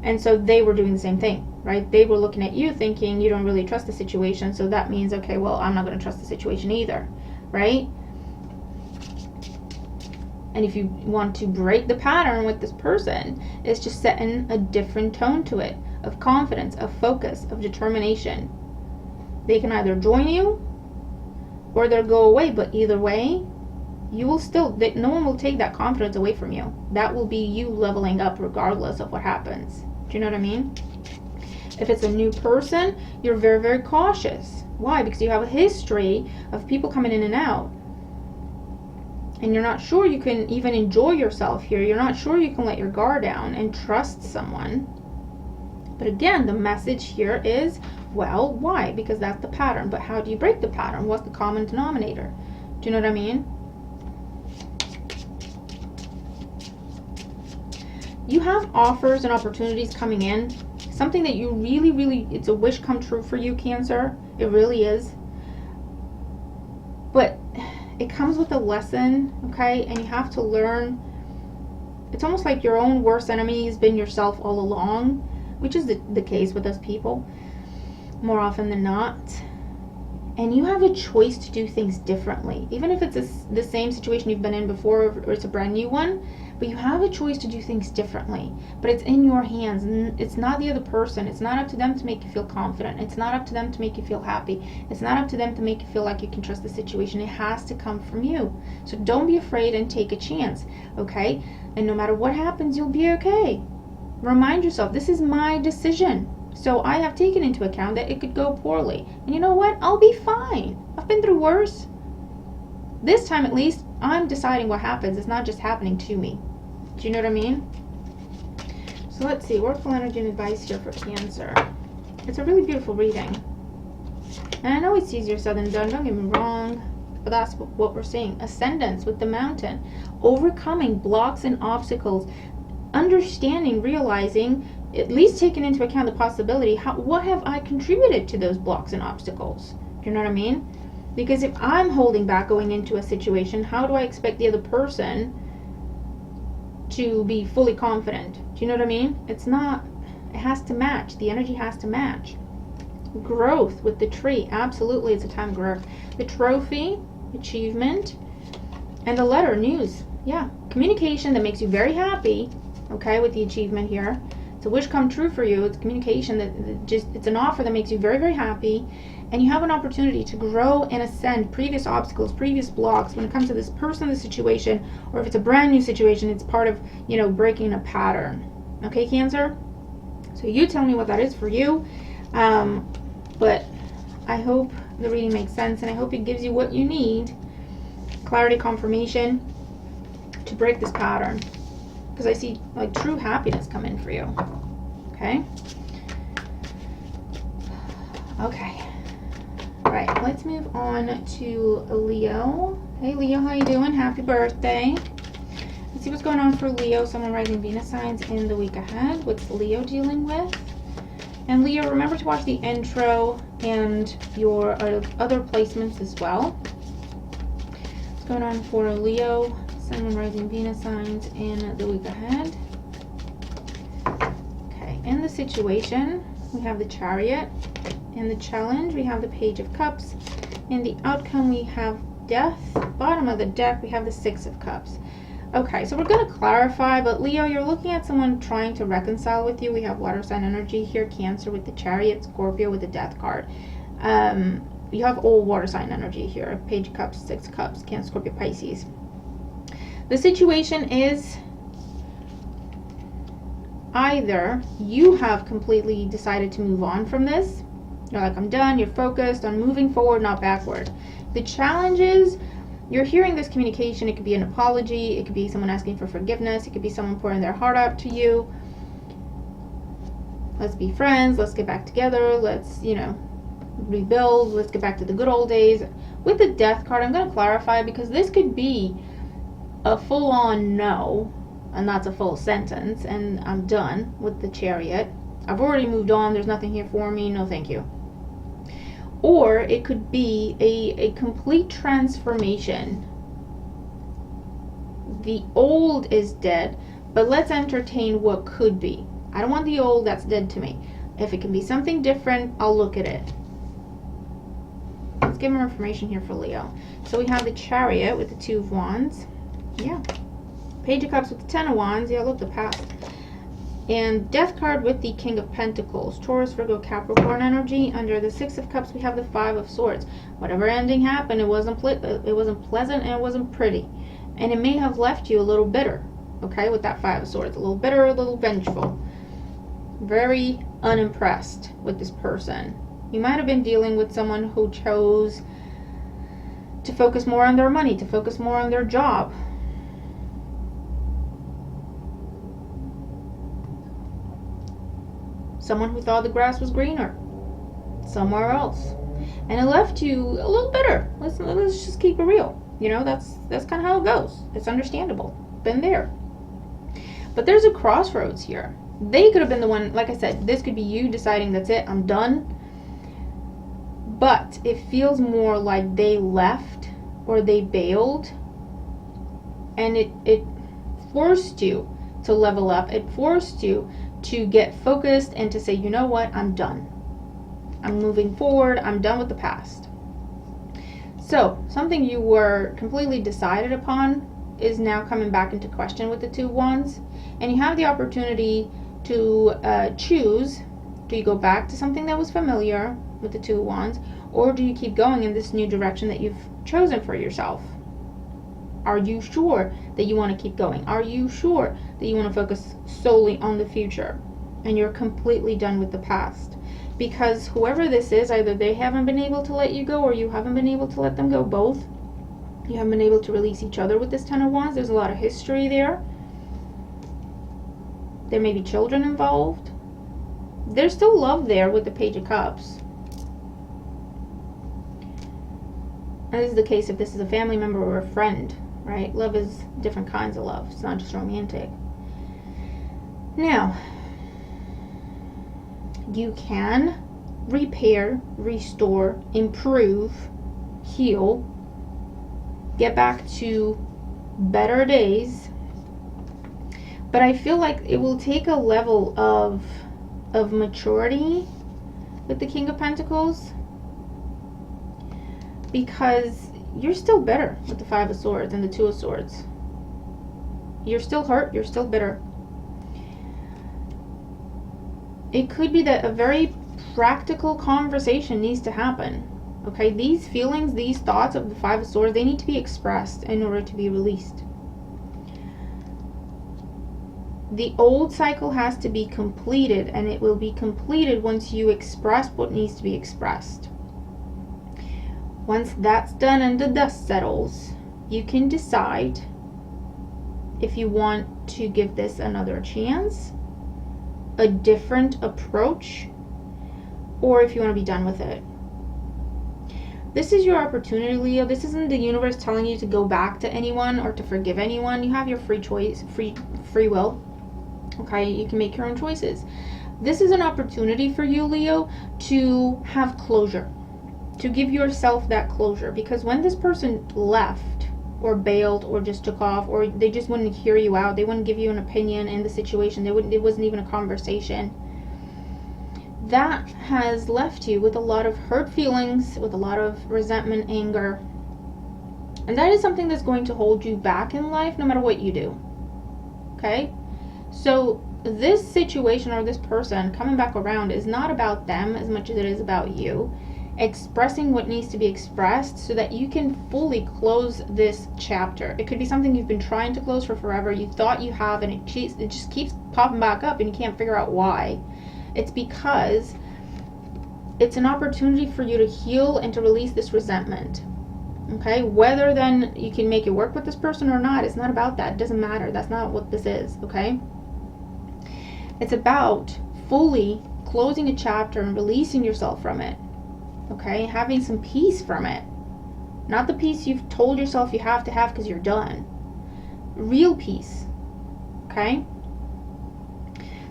and so they were doing the same thing. right? They were looking at you thinking you don't really trust the situation, so that means, okay, well, I'm not going to trust the situation either, right? And if you want to break the pattern with this person, it's just setting a different tone to it, of confidence, of focus, of determination. They can either join you or they'll go away, but either way, you will still, no one will take that confidence away from you. That will be you leveling up regardless of what happens. Do you know what I mean? If it's a new person, you're very, very cautious. Why? Because you have a history of people coming in and out. And you're not sure you can even enjoy yourself here. You're not sure you can let your guard down and trust someone. But again, the message here is, well, why? Because that's the pattern. But how do you break the pattern? What's the common denominator? Do you know what I mean? You have offers and opportunities coming in. Something that you really, really, it's a wish come true for you, Cancer. It really is. But it comes with a lesson, okay? And you have to learn. It's almost like your own worst enemy has been yourself all along, which is the case with us people, more often than not. And you have a choice to do things differently. Even if it's the same situation you've been in before, or it's a brand new one, but you have a choice to do things differently. But it's in your hands. It's not the other person. It's not up to them to make you feel confident. It's not up to them to make you feel happy. It's not up to them to make you feel like you can trust the situation. It has to come from you. So don't be afraid and take a chance, okay? And no matter what happens, you'll be okay. Remind yourself, this is my decision. So I have taken into account that it could go poorly. And you know what? I'll be fine. I've been through worse. This time at least, I'm deciding what happens. It's not just happening to me. Do you know what I mean? So let's see. Oracle energy and advice here for Cancer. It's a really beautiful reading. And I know it's easier said than done. Don't get me wrong. But that's what we're seeing. Ascendance with the mountain. Overcoming blocks and obstacles. Understanding, realizing, at least taking into account the possibility, what have I contributed to those blocks and obstacles? Do you know what I mean? Because if I'm holding back going into a situation, how do I expect the other person to be fully confident? Do you know what I mean? It's not, it has to match. The energy has to match. Growth with the tree. Absolutely, it's a time of growth. The trophy, achievement, and the letter, news. Yeah, communication that makes you very happy, okay, with the achievement here. It's a wish come true for you. It's communication that just, it's an offer that makes you very, very happy. And you have an opportunity to grow and ascend previous obstacles, previous blocks when it comes to this person, the situation, or if it's a brand new situation, it's part of, you know, breaking a pattern. Okay, Cancer? So you tell me what that is for you. But I hope the reading makes sense, and I hope it gives you what you need. Clarity, confirmation to break this pattern. Because I see like true happiness come in for you. Okay? Okay. All right, let's move on to Leo. Hey Leo, how you doing? Happy birthday. Let's see what's going on for Leo, Sun and Rising Venus signs in the week ahead. What's Leo dealing with? And Leo, remember to watch the intro and your other placements as well. What's going on for Leo, Sun and Rising Venus signs in the week ahead? Okay, in the situation, we have the Chariot. In the challenge, we have the Page of Cups. In the outcome, we have Death. Bottom of the deck, we have the Six of Cups. Okay, so we're going to clarify, but Leo, you're looking at someone trying to reconcile with you. We have water sign energy here, Cancer with the Chariot, Scorpio with the Death card. You have all water sign energy here, Page of Cups, Six of Cups, Cancer, Scorpio, Pisces. The situation is either you have completely decided to move on from this. You're like, I'm done. You're focused on moving forward, not backward. The challenge is you're hearing this communication. It could be an apology. It could be someone asking for forgiveness. It could be someone pouring their heart out to you. Let's be friends. Let's get back together. Let's, you know, rebuild. Let's get back to the good old days. With the Death card, I'm going to clarify because this could be a full-on no, and that's a full sentence, and I'm done with the Chariot. I've already moved on. There's nothing here for me. No, thank you. Or it could be a complete transformation. The old is dead, but let's entertain what could be. I don't want the old, that's dead to me. If it can be something different, I'll look at it. Let's get more information here for Leo. So we have the Chariot with the Two of Wands. Yeah. Page of Cups with the Ten of Wands. Yeah, look, the past. And Death card with the King of Pentacles. Taurus, Virgo, Capricorn energy. Under the Six of Cups, we have the Five of Swords. Whatever ending happened, it wasn't pleasant and it wasn't pretty. And it may have left you a little bitter, okay, with that Five of Swords. A little bitter, a little vengeful. Very unimpressed with this person. You might have been dealing with someone who chose to focus more on their money, to focus more on their job. Someone who thought the grass was greener somewhere else. And it left you a little bitter. Let's just keep it real. You know, that's kind of how it goes. It's understandable. Been there. But there's a crossroads here. They could have been the one, like I said, this could be you deciding that's it, I'm done. But it feels more like they left or they bailed. And it forced you to level up. It forced you to get focused and to say, you know what, I'm done. I'm moving forward. I'm done with the past. So something you were completely decided upon is now coming back into question with the Two of Wands. And you have the opportunity to choose. Do you go back to something that was familiar with the Two of Wands? Or do you keep going in this new direction that you've chosen for yourself? Are you sure that you want to keep going? Are you sure that you want to focus solely on the future? And you're completely done with the past? Because whoever this is, either they haven't been able to let you go or you haven't been able to let them go, both. You haven't been able to release each other with this Ten of Wands. There's a lot of history there. There may be children involved. There's still love there with the Page of Cups. And this is the case if this is a family member or a friend, right? Love is different kinds of love. It's not just romantic. Now, you can repair, restore, improve, heal, get back to better days. But I feel like it will take a level of maturity with the King of Pentacles, because you're still bitter with the Five of Swords and the Two of Swords. You're still hurt. You're still bitter. It could be that a very practical conversation needs to happen. Okay, these feelings, these thoughts of the Five of Swords, they need to be expressed in order to be released. The old cycle has to be completed, and it will be completed once you express what needs to be expressed. Once that's done and the dust settles, you can decide if you want to give this another chance, a different approach, or if you want to be done with it. This is your opportunity, Leo. This isn't the universe telling you to go back to anyone or to forgive anyone. You have your free choice, free will. Okay, you can make your own choices. This is an opportunity for you, Leo, to have closure, to give yourself that closure. Because when this person left or bailed or just took off, or they just wouldn't hear you out, they wouldn't give you an opinion in the situation, it wasn't even a conversation, that has left you with a lot of hurt feelings, with a lot of resentment, anger. And that is something that's going to hold you back in life no matter what you do. Okay? So this situation or this person coming back around is not about them as much as it is about you. Expressing what needs to be expressed so that you can fully close this chapter. It could be something you've been trying to close for forever. You thought you have, and it just keeps popping back up and you can't figure out why. It's because it's an opportunity for you to heal and to release this resentment. Okay? Whether then you can make it work with this person or not, it's not about that. It doesn't matter. That's not what this is. Okay? It's about fully closing a chapter and releasing yourself from it. Okay? Having some peace from it. Not the peace you've told yourself you have to have because you're done. Real peace. Okay?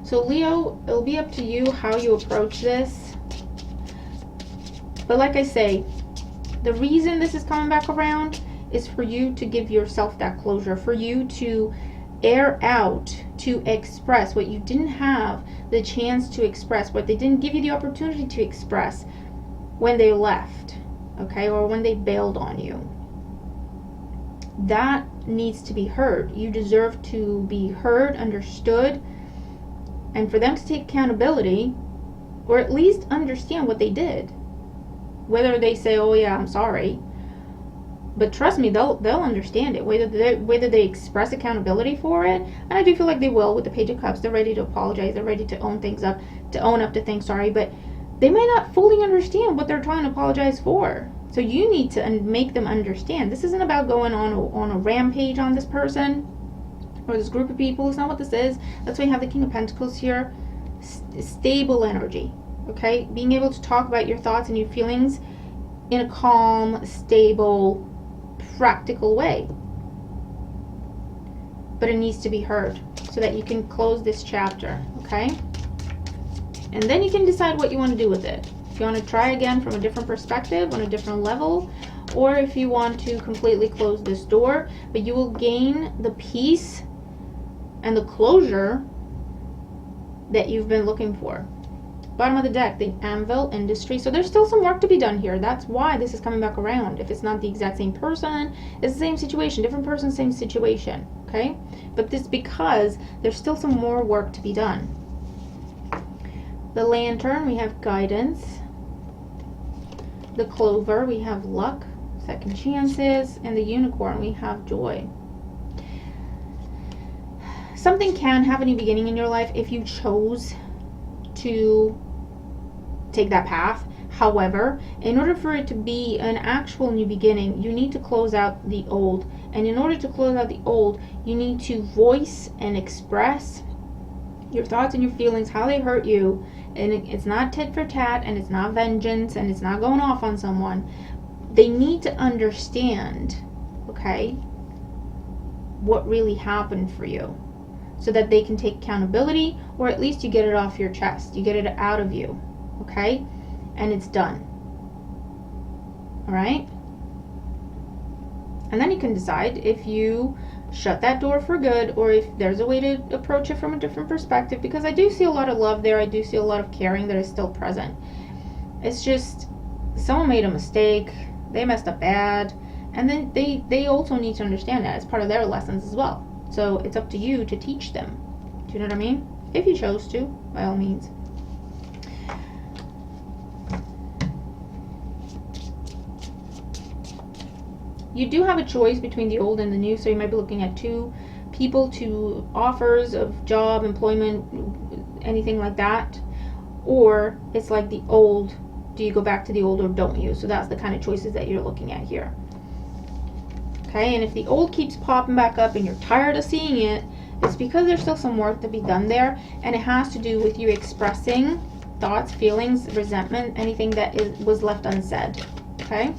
So Leo, it'll be up to you how you approach this. But like I say, the reason this is coming back around is for you to give yourself that closure. For you to air out, to express what you didn't have the chance to express, what they didn't give you the opportunity to express when they left, okay, or when they bailed on you. That needs to be heard. You deserve to be heard, understood, and for them to take accountability, or at least understand what they did. Whether they say, oh yeah, I'm sorry, but trust me, they'll understand it, whether they express accountability for it. And I do feel like they will with the Page of Cups. They're ready to apologize, they're ready to own things up, to own up to things, sorry, but they may not fully understand what they're trying to apologize for. So you need to make them understand. This isn't about going on a rampage on this person or this group of people. It's not what this is. That's why you have the King of Pentacles here. Stable energy, okay? Being able to talk about your thoughts and your feelings in a calm, stable, practical way. But it needs to be heard so that you can close this chapter, okay? And then you can decide what you want to do with it. If you want to try again from a different perspective, on a different level, or if you want to completely close this door, but you will gain the peace and the closure that you've been looking for. Bottom of the deck, the Anvil Industry. So there's still some work to be done here. That's why this is coming back around. If it's not the exact same person, it's the same situation. Different person, same situation. Okay? But this because there's still some more work to be done. The Lantern, we have guidance. The Clover, we have luck, second chances. And the Unicorn, we have joy. Something can have a new beginning in your life if you chose to take that path. However, in order for it to be an actual new beginning, you need to close out the old. And in order to close out the old, you need to voice and express your thoughts and your feelings, how they hurt you. And it's not tit for tat, and it's not vengeance, and it's not going off on someone. They need to understand, okay, what really happened for you, so that they can take accountability, or at least you get it off your chest. You get it out of you, okay? And it's done. All right? And then you can decide if you shut that door for good, or if there's a way to approach it from a different perspective, because I do see a lot of love there. I do see a lot of caring that is still present. It's just someone made a mistake. They messed up bad. And then they also need to understand that. It's part of their lessons as well. So it's up to you to teach them. Do you know what I mean? If you chose to, by all means. You do have a choice between the old and the new, so you might be looking at two people, two offers of job, employment, anything like that. Or it's like the old, do you go back to the old or don't you? So that's the kind of choices that you're looking at here. Okay, and if the old keeps popping back up and you're tired of seeing it, it's because there's still some work to be done there, and it has to do with you expressing thoughts, feelings, resentment, anything that was left unsaid. Okay,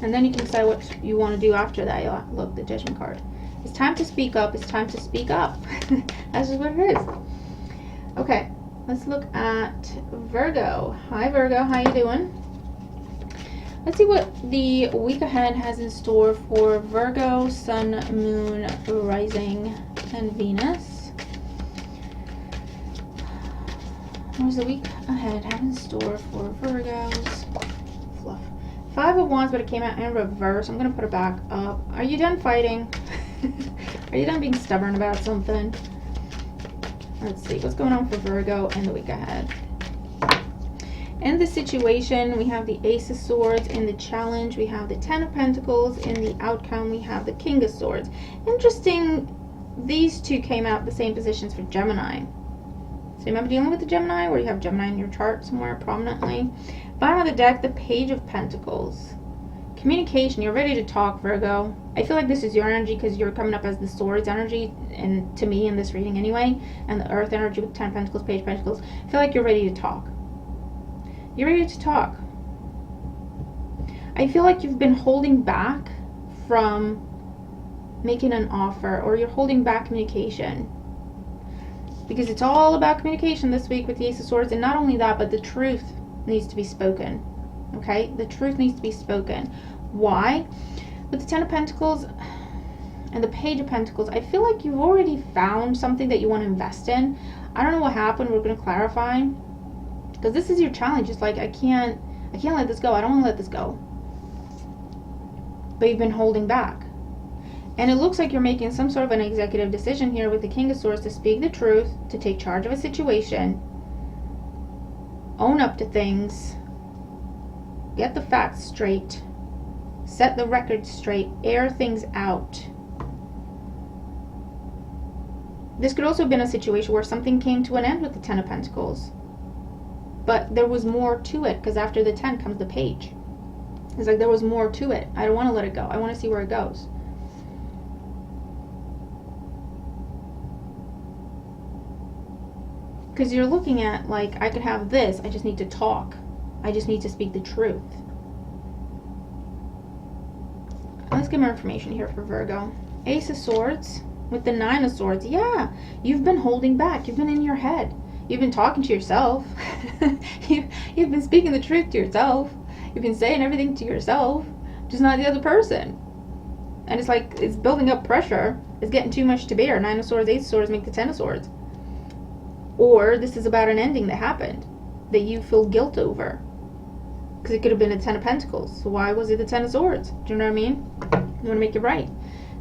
and then you can decide what you want to do after that. Look, the Judgment card. It's time to speak up. It's time to speak up. That's just what it is. Okay, let's look at Virgo. Hi Virgo, how you doing? Let's see what the week ahead has in store for Virgo, Sun, Moon, Rising, and Venus. What does the week ahead have in store for Virgos? Fluff. 5 of Wands, but it came out in reverse. I'm going to put it back up. Are you done fighting? Are you done being stubborn about something? Let's see. What's going on for Virgo and the week ahead? In the situation, we have the Ace of Swords. In the challenge, we have the Ten of Pentacles. In the outcome, we have the King of Swords. Interesting, these two came out the same positions for Gemini. So remember dealing with the Gemini, where you have Gemini in your chart somewhere prominently. Bottom of the deck, the Page of Pentacles. Communication, you're ready to talk, Virgo. I feel like this is your energy because you're coming up as the Swords energy, and to me in this reading anyway, and the Earth energy with Ten of Pentacles, Page of Pentacles. I feel like you're ready to talk. You're ready to talk. I feel like you've been holding back from making an offer, or you're holding back communication. Because it's all about communication this week with the Ace of Swords. And not only that, but the truth needs to be spoken. Okay? The truth needs to be spoken. Why? With the Ten of Pentacles, And the Page of Pentacles, I feel like you've already found something that you want to invest in. I don't know what happened. We're going to clarify. Because this is your challenge. It's like, I can't let this go. I don't want to let this go. But you've been holding back. And it looks like you're making some sort of an executive decision here with the King of Swords to speak the truth, to take charge of a situation, own up to things, get the facts straight, set the record straight, air things out. This could also have been a situation where something came to an end with the Ten of Pentacles. But there was more to it, because after the 10 comes the Page. It's like there was more to it. I don't want to let it go. I want to see where it goes. Because you're looking at, like, I could have this. I just need to talk. I just need to speak the truth. Let's get more information here for Virgo. Ace of Swords with the Nine of Swords. Yeah, you've been holding back. You've been in your head. You've been talking to yourself. You've been speaking the truth to yourself. You've been saying everything to yourself, just not the other person. And it's like, it's building up pressure. It's getting too much to bear. Nine of Swords, Ace of Swords make the Ten of Swords. Or this is about an ending that happened that you feel guilt over. Because it could have been a Ten of Pentacles. So why was it the Ten of Swords? Do you know what I mean? You want to make it right.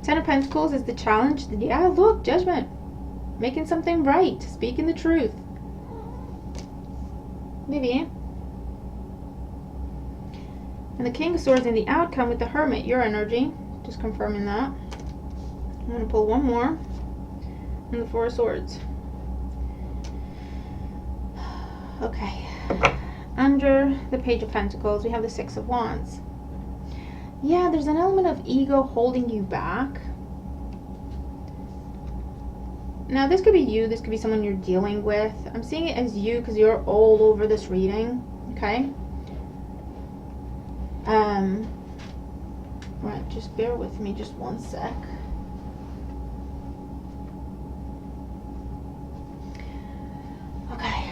Ten of Pentacles is the challenge. Yeah, look, judgment. Making something right. Speaking the truth. Maybe. And the King of Swords in the outcome with the Hermit, your energy. Just confirming that. I'm going to pull one more. And the Four of Swords. Okay. Under the Page of Pentacles, we have the Six of Wands. Yeah, there's an element of ego holding you back. Now, this could be you. This could be someone you're dealing with. I'm seeing it as you because you're all over this reading. Okay? Right, just bear with me just one sec. Okay.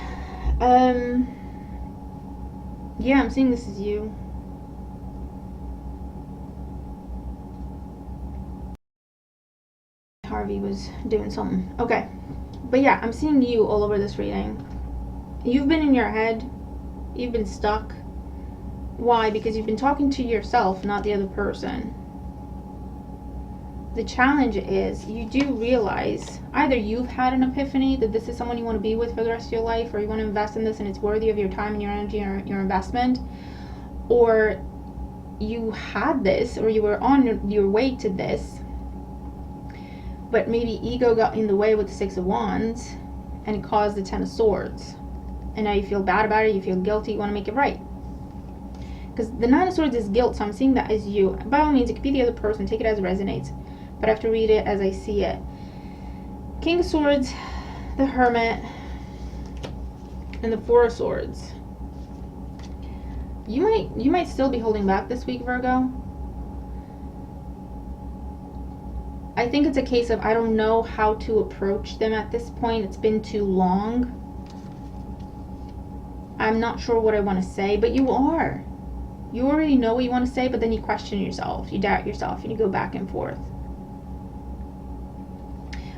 Yeah, I'm seeing this as you. Harvey was doing something. Okay. But yeah, I'm seeing you all over this reading. You've been in your head. You've been stuck. Why? Because you've been talking to yourself, not the other person. The challenge is you do realize either you've had an epiphany that this is someone you want to be with for the rest of your life, or you want to invest in this and it's worthy of your time and your energy and your investment, or you had this, or you were on your way to this, but maybe ego got in the way with the Six of Wands and it caused the Ten of Swords. And now you feel bad about it, you feel guilty, you want to make it right. Because the Nine of Swords is guilt, so I'm seeing that as you. By all means, it could be the other person, take it as it resonates. But I have to read it as I see it. King of Swords, the Hermit, and the Four of Swords. You might still be holding back this week, Virgo. I think it's a case of I don't know how to approach them at this point. It's been too long. I'm not sure what I want to say, but you are. You already know what you want to say, but then you question yourself. You doubt yourself, and you go back and forth.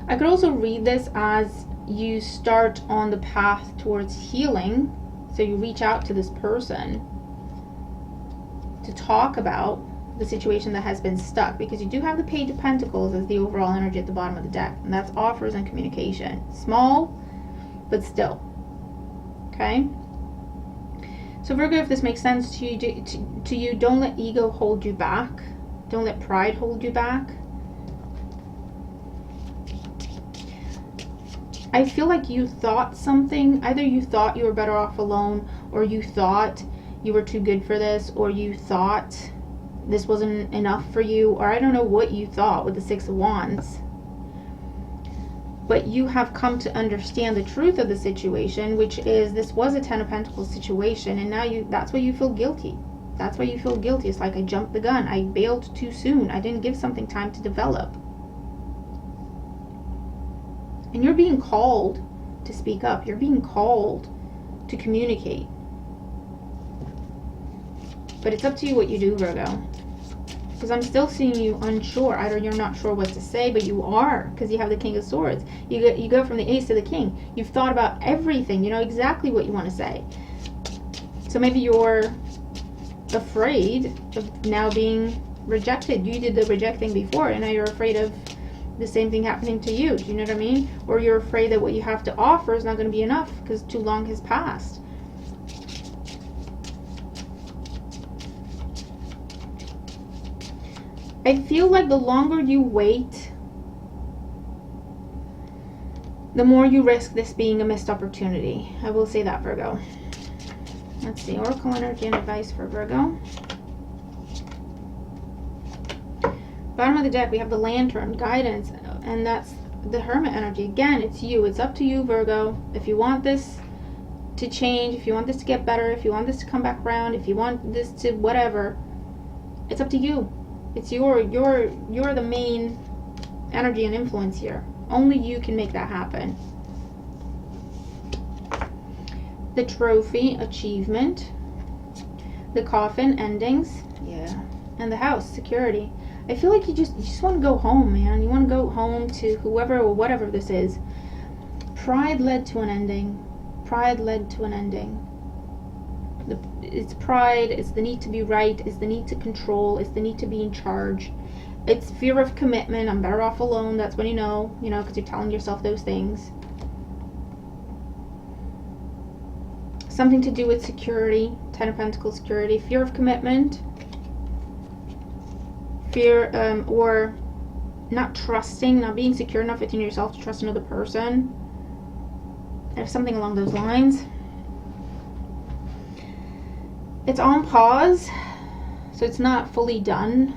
I could also read this as you start on the path towards healing. So you reach out to this person to talk about the situation that has been stuck, because you do have the Page of Pentacles as the overall energy at the bottom of the deck, and that's offers and communication. Small, but still. Okay? So Virgo, if this makes sense to you, don't let ego hold you back. Don't let pride hold you back. I feel like you thought something. Either you thought you were better off alone, or you thought you were too good for this, or you thought this wasn't enough for you, or I don't know what you thought with the Six of Wands. But you have come to understand the truth of the situation, which is this was a Ten of Pentacles situation, and now that's why you feel guilty. That's why you feel guilty. It's like, I jumped the gun. I bailed too soon. I didn't give something time to develop. And you're being called to speak up. You're being called to communicate. But it's up to you what you do, Virgo. Because I'm still seeing you unsure. Either you're not sure what to say, but you are, because you have the King of Swords. You go from the Ace to the King. You've thought about everything. You know exactly what you want to say. So maybe you're afraid of now being rejected. You did the rejecting before, and now you're afraid of the same thing happening to you. Do you know what I mean? Or you're afraid that what you have to offer is not going to be enough because too long has passed. I feel like the longer you wait, the more you risk this being a missed opportunity. I will say that, Virgo. Let's see, Oracle energy and advice for Virgo. Bottom of the deck, we have the Lantern, guidance, and that's the Hermit energy. Again, it's you. It's up to you, Virgo. If you want this to change, if you want this to get better, if you want this to come back around, if you want this to whatever, it's up to you. It's you're the main energy and influence here. Only you can make that happen. The Trophy, achievement. The Coffin, endings. Yeah. And the House, security. I feel like you just want to go home, man. You want to go home to whoever or whatever this is. Pride led to an ending. Pride led to an ending. It's pride, it's the need to be right, it's the need to control, it's the need to be in charge. It's fear of commitment. I'm better off alone. That's when you know, because you're telling yourself those things. Something to do with security, 10 of Pentacles, security, fear of commitment, fear or not trusting, not being secure enough within yourself to trust another person. There's something along those lines. It's on pause, so it's not fully done,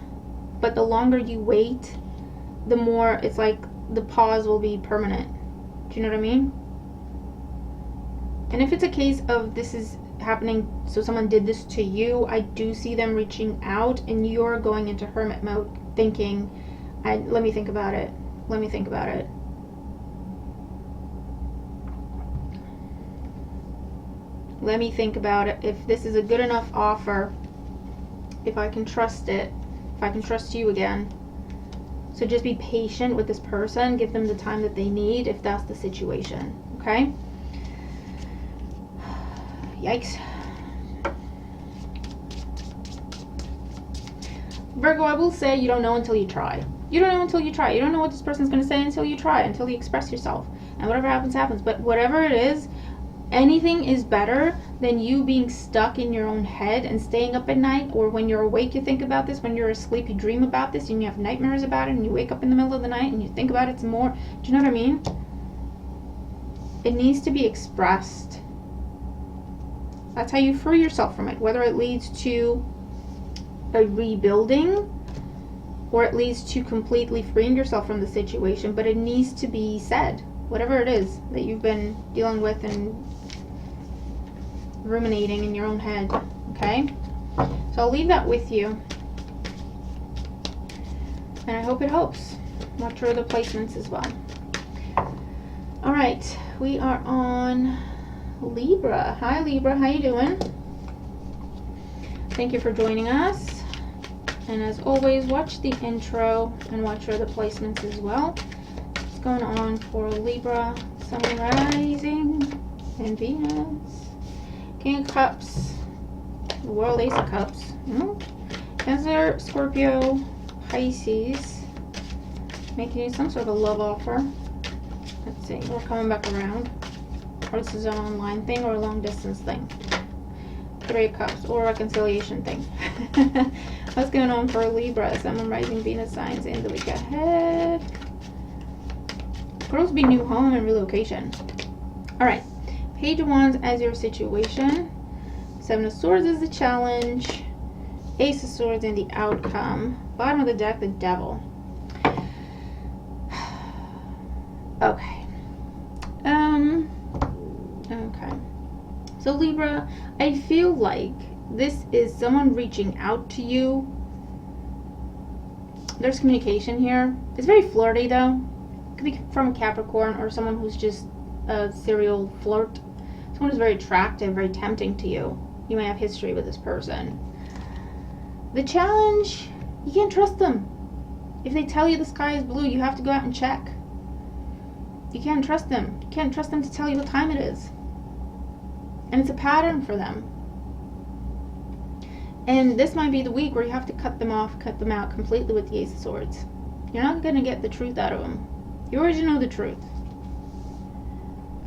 but the longer you wait, the more it's like the pause will be permanent. Do you know what I mean? And if it's a case of this is happening, so someone did this to you, I do see them reaching out and you're going into hermit mode thinking, let me think about it. Let me think about it. Let me think about it. If this is a good enough offer, if I can trust it, if I can trust you again. So just be patient with this person. Give them the time that they need if that's the situation. Okay? Yikes. Virgo, I will say you don't know until you try. You don't know until you try. You don't know what this person's going to say until you try, until you express yourself. And whatever happens, happens. But whatever it is, anything is better than you being stuck in your own head and staying up at night, or when you're awake you think about this, when you're asleep you dream about this and you have nightmares about it and you wake up in the middle of the night and you think about it some more. Do you know what I mean? It needs to be expressed. That's how you free yourself from it, whether it leads to a rebuilding or it leads to completely freeing yourself from the situation, but it needs to be said, whatever it is that you've been dealing with and ruminating in your own head. Okay, so I'll leave that with you and I hope it helps. Watch for the placements as well. All right, we are on Libra. Hi Libra, how you doing? Thank you for joining us, and as always, watch the intro and watch for the placements as well. What's going on for Libra, Sun, Rising, and Venus? King of Cups, the World, Ace of Cups, Cancer, Scorpio, Pisces, making you some sort of love offer. Let's see, we're coming back around. Or this is an online thing or a long distance thing. Three of Cups or a reconciliation thing. What's going on for Libra, Sun, Rising, Venus signs in the week ahead? Could also be new home and relocation. Alright, Page of Wands as your situation. Seven of Swords is the challenge. Ace of Swords and the outcome. Bottom of the deck, the Devil. Okay. Okay. So Libra, I feel like this is someone reaching out to you. There's communication here. It's very flirty though. It could be from a Capricorn or someone who's just a serial flirt. Someone who's very attractive, very tempting to you. You may have history with this person. The challenge You can't trust them. If they tell you the sky is blue, you have to go out and check. You can't trust them. You can't trust them to tell you what time it is. And it's a pattern for them. And this might be the week where you have to cut them out completely with the Ace of Swords. You're not going to get the truth out of them. You already know the truth.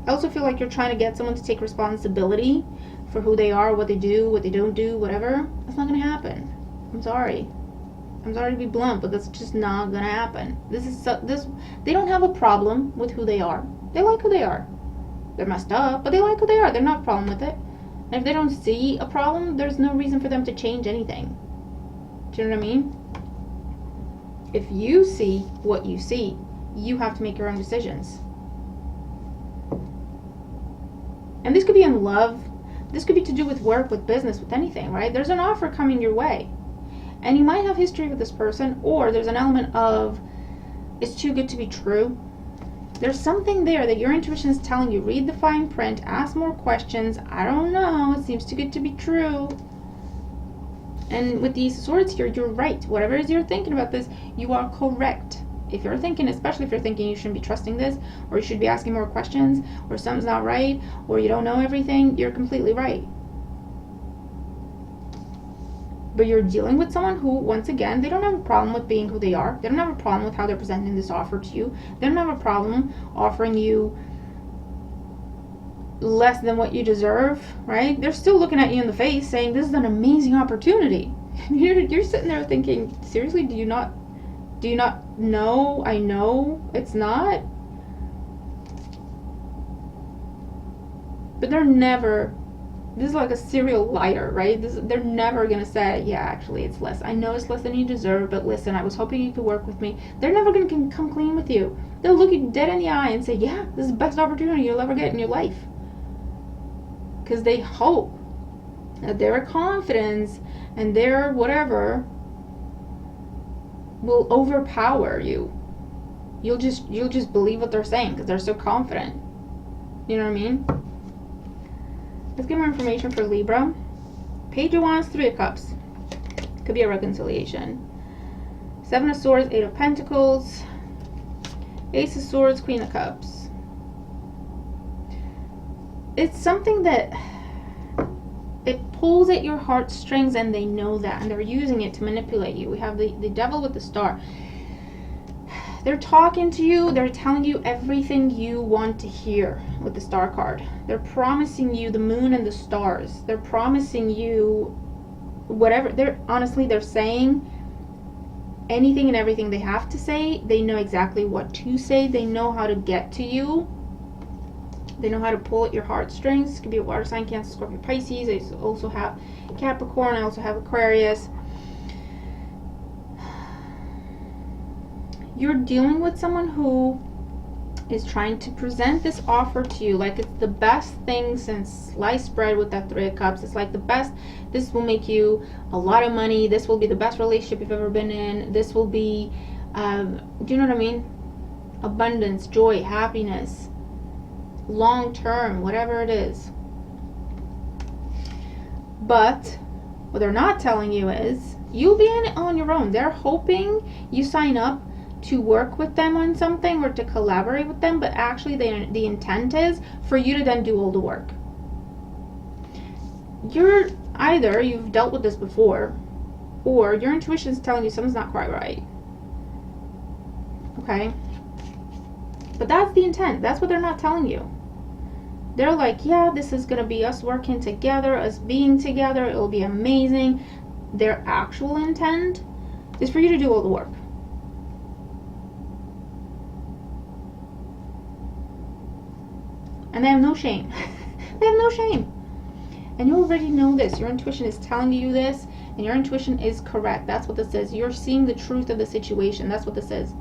I also feel like you're trying to get someone to take responsibility for who they are, what they do, what they don't do, whatever. That's not going to happen. I'm sorry. I'm sorry to be blunt, but that's just not going to happen. They don't have a problem with who they are. They like who they are. They're messed up, but they like who they are. They're not a problem with it. And if they don't see a problem, there's no reason for them to change anything. Do you know what I mean? If you see what you see, you have to make your own decisions. And this could be in love. This could be to do with work, with business, with anything, right? There's an offer coming your way. And you might have history with this person, or there's an element of it's too good to be true. There's something there that your intuition is telling you. Read the fine print, ask more questions. I don't know, it seems too good to be true. And with these swords here, you're right. Whatever it is you're thinking about this, you are correct. If you're thinking, especially if you're thinking you shouldn't be trusting this, or you should be asking more questions, or something's not right, or you don't know everything, you're completely right. But you're dealing with someone who, once again, they don't have a problem with being who they are. They don't have a problem with how they're presenting this offer to you. They don't have a problem offering you less than what you deserve, right? They're still looking at you in the face saying, this is an amazing opportunity. You're sitting there thinking, seriously, do you not know? I know it's not. But they're never... This is like a serial liar, right? They're never going to say, yeah, actually, it's less. I know it's less than you deserve, but listen, I was hoping you could work with me. They're never going to come clean with you. They'll look you dead in the eye and say, yeah, this is the best opportunity you'll ever get in your life. Because they hope that their confidence and their whatever will overpower you. You'll just believe what they're saying because they're so confident. You know what I mean? Let's get more information for Libra. Page of Wands, Three of Cups. Could be a reconciliation. Seven of Swords, Eight of Pentacles. Ace of Swords, Queen of Cups. It's something that it pulls at your heartstrings, and they know that, and they're using it to manipulate you. We have the Devil with the Star. They're talking to you. They're telling you everything you want to hear with the Star card. They're promising you the moon and the stars. They're promising you whatever. They're saying anything and everything they have to say. They know exactly what to say. They know how to get to you. They know how to pull at your heartstrings. It could be a water sign, Cancer, Scorpio, Pisces. I also have Capricorn. I also have Aquarius. You're dealing with someone who is trying to present this offer to you like it's the best thing since sliced bread with that Three of Cups. It's like the best. This will make you a lot of money. This will be the best relationship you've ever been in. This will be, do you know what I mean? Abundance, joy, happiness, long term, whatever it is. But what they're not telling you is you'll be in it on your own. They're hoping you sign up to work with them on something or to collaborate with them, but actually the intent is for you to then do all the work. You've dealt with this before, or your intuition is telling you something's not quite right. Okay? But that's the intent. That's what they're not telling you. They're like, yeah, this is going to be us working together, us being together. It'll be amazing. Their actual intent is for you to do all the work. And they have no shame. They have no shame. And you already know this. Your intuition is telling you this, and your intuition is correct. That's what this says. You're seeing the truth of the situation. That's what this is.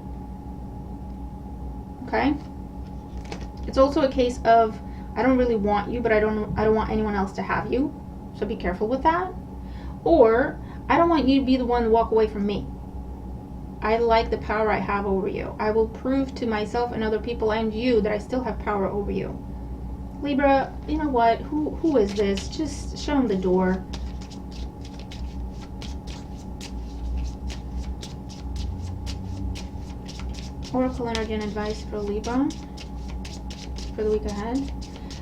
Okay? It's also a case of, I don't really want you, but I don't want anyone else to have you. So be careful with that. Or, I don't want you to be the one to walk away from me. I like the power I have over you. I will prove to myself and other people and you that I still have power over you. Libra, you know what? Who is this? Just show him the door. Oracle energy and advice for Libra for the week ahead.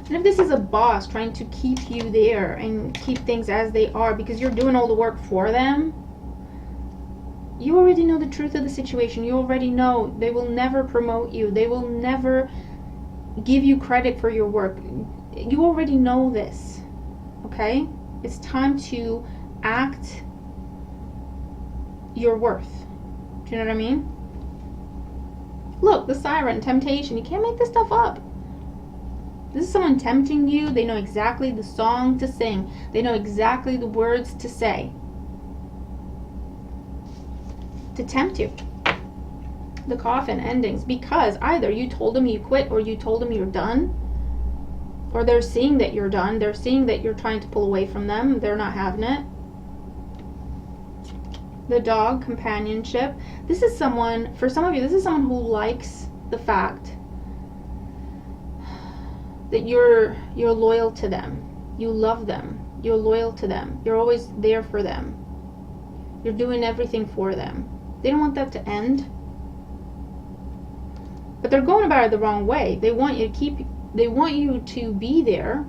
And if this is a boss trying to keep you there and keep things as they are because you're doing all the work for them, you already know the truth of the situation. You already know they will never promote you. They will never give you credit for your work. You already know this, okay? It's time to act your worth. Do you know what I mean? Look, the siren, temptation. You can't make this stuff up. This is someone tempting you. They know exactly the song to sing. They know exactly the words to say. To tempt you. The coffin endings. Because either you told them you quit or you told them you're done. Or they're seeing that you're done. They're seeing that you're trying to pull away from them. They're not having it. The dog, companionship. This is someone, for some of you, this is someone who likes the fact that you're loyal to them. You love them. You're loyal to them. You're always there for them. You're doing everything for them. They don't want that to end. But they're going about it the wrong way. They want you to be there.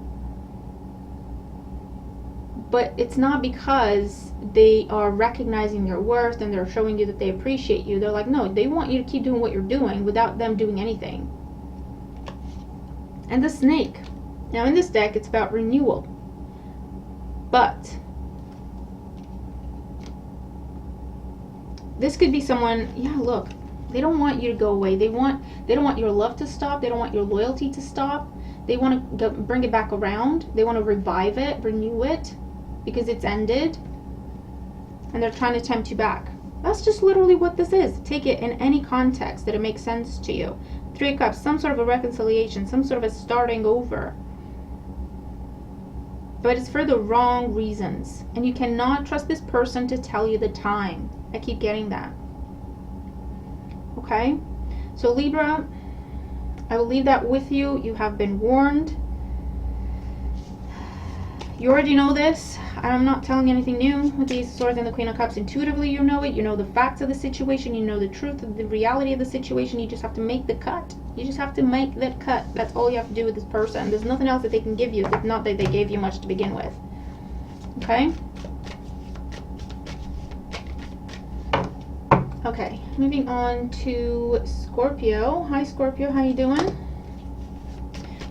But it's not because they are recognizing your worth and they're showing you that they appreciate you. They're like, no, they want you to keep doing what you're doing without them doing anything. And the snake. Now in this deck, it's about renewal. But this could be someone, yeah, look, they don't want you to go away. They don't want your love to stop. They don't want your loyalty to stop. They want to bring it back around. They want to revive it, renew it, because it's ended. And they're trying to tempt you back. That's just literally what this is. Take it in any context that it makes sense to you. 3 of Cups, some sort of a reconciliation, some sort of a starting over. But it's for the wrong reasons. And you cannot trust this person to tell you the time. I keep getting that. Okay? So Libra, I will leave that with you. You have been warned. You already know this. I'm not telling you anything new with the Ace of Swords and the Queen of Cups. Intuitively, you know it. You know the facts of the situation. You know the truth of the reality of the situation. You just have to make the cut. You just have to make that cut. That's all you have to do with this person. There's nothing else that they can give you. It's not that they gave you much to begin with. Okay? Okay, moving on to Scorpio. Hi Scorpio, how you doing?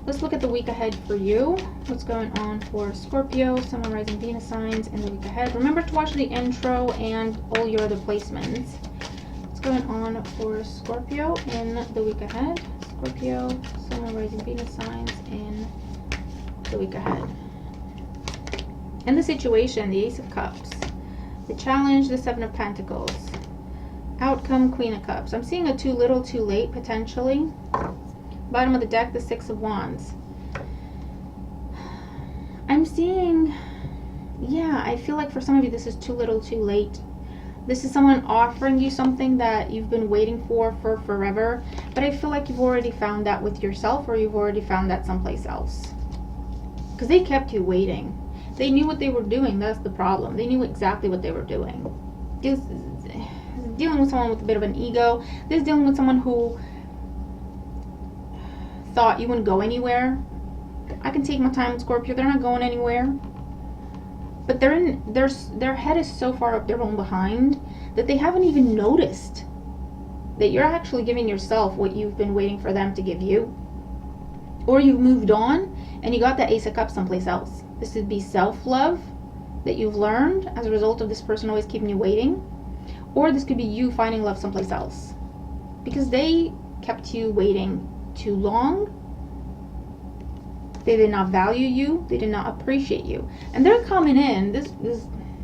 Let's look at the week ahead for you. What's going on for Scorpio, Sun, Moon, Rising, Venus signs in the week ahead. Remember to watch the intro and all your other placements. What's going on for Scorpio in the week ahead? Scorpio, Sun, Moon, Rising, Venus signs in the week ahead. And the situation, the Ace of Cups. The challenge, the Seven of Pentacles. Outcome, Queen of Cups. I'm seeing a too little, too late, potentially. Bottom of the deck, the Six of Wands. I'm seeing, yeah, I feel like for some of you this is too little, too late. This is someone offering you something that you've been waiting for forever. But I feel like you've already found that with yourself, or you've already found that someplace else. Because they kept you waiting. They knew what they were doing. That's the problem. They knew exactly what they were doing. Just dealing with someone with a bit of an ego. This is dealing with someone who thought you wouldn't go anywhere. I can take my time with Scorpio. They're not going anywhere. But their head is so far up their own behind that they haven't even noticed that you're actually giving yourself what you've been waiting for them to give you. Or you've moved on and you got that Ace of Cups someplace else. This would be self-love that you've learned as a result of this person always keeping you waiting. Or this could be you finding love someplace else. Because they kept you waiting too long. They did not value you. They did not appreciate you. And they're coming in, this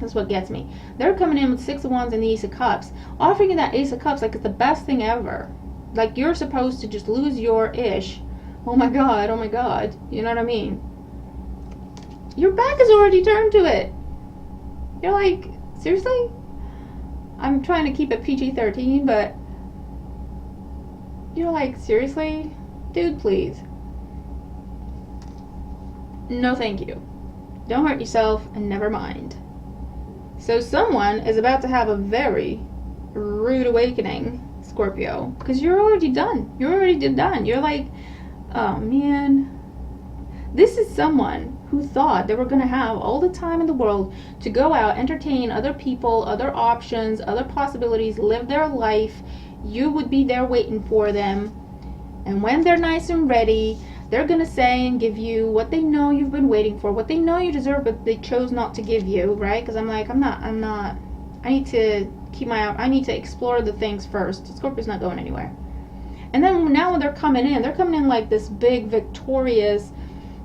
is what gets me. They're coming in with Six of Wands and the Ace of Cups, offering you that Ace of Cups like it's the best thing ever. Like you're supposed to just lose your ish. Oh my god, oh my god. You know what I mean? Your back is already turned to it. You're like, seriously? I'm trying to keep it PG-13, but you're like, seriously? Dude, please. No thank you. Don't hurt yourself and never mind. So someone is about to have a very rude awakening, Scorpio, because you're already done. You're already done. You're like, oh man, this is someone who thought they were going to have all the time in the world to go out, entertain other people, other options, other possibilities, live their life. You would be there waiting for them. And when they're nice and ready, they're going to say and give you what they know you've been waiting for, what they know you deserve, but they chose not to give you, right? Because I'm like, I'm not, I need to keep my, I need to explore the things first. Scorpio's not going anywhere. And then now when they're coming in like this big, victorious,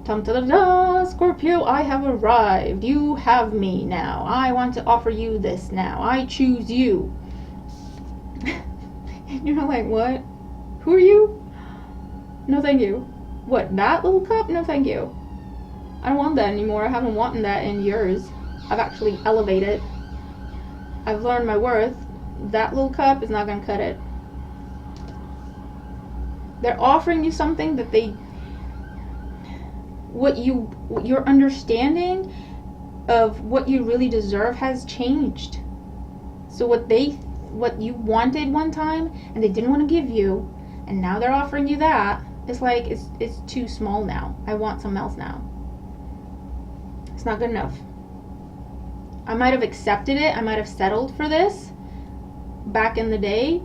da-da-da, Scorpio, I have arrived. You have me now. I want to offer you this now. I choose you. And you're like, what? Who are you? No, thank you. What, that little cup? No, thank you. I don't want that anymore. I haven't wanted that in years. I've actually elevated. I've learned my worth. That little cup is not going to cut it. They're offering you something that they, your understanding of what you really deserve has changed. So what you wanted one time and they didn't want to give you, and now they're offering you that, it's like, it's too small now. I want something else now. It's not good enough. I might have accepted it. I might have settled for this back in the day,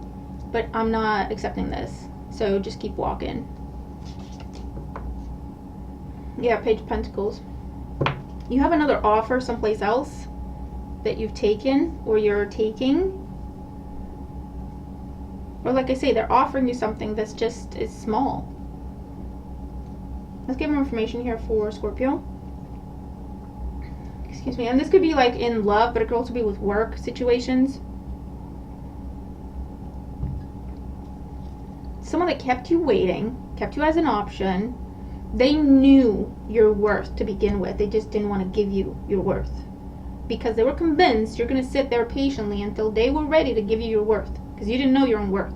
but I'm not accepting this. So just keep walking. Yeah, Page of Pentacles. You have another offer someplace else that you've taken or you're taking. Or like I say, they're offering you something that's just is small. Let's get more information here for Scorpio. Excuse me. And this could be like in love, but it could also be with work situations. Someone that kept you waiting, kept you as an option. They knew your worth to begin with. They just didn't want to give you your worth. Because they were convinced you're going to sit there patiently until they were ready to give you your worth. Because you didn't know your own worth.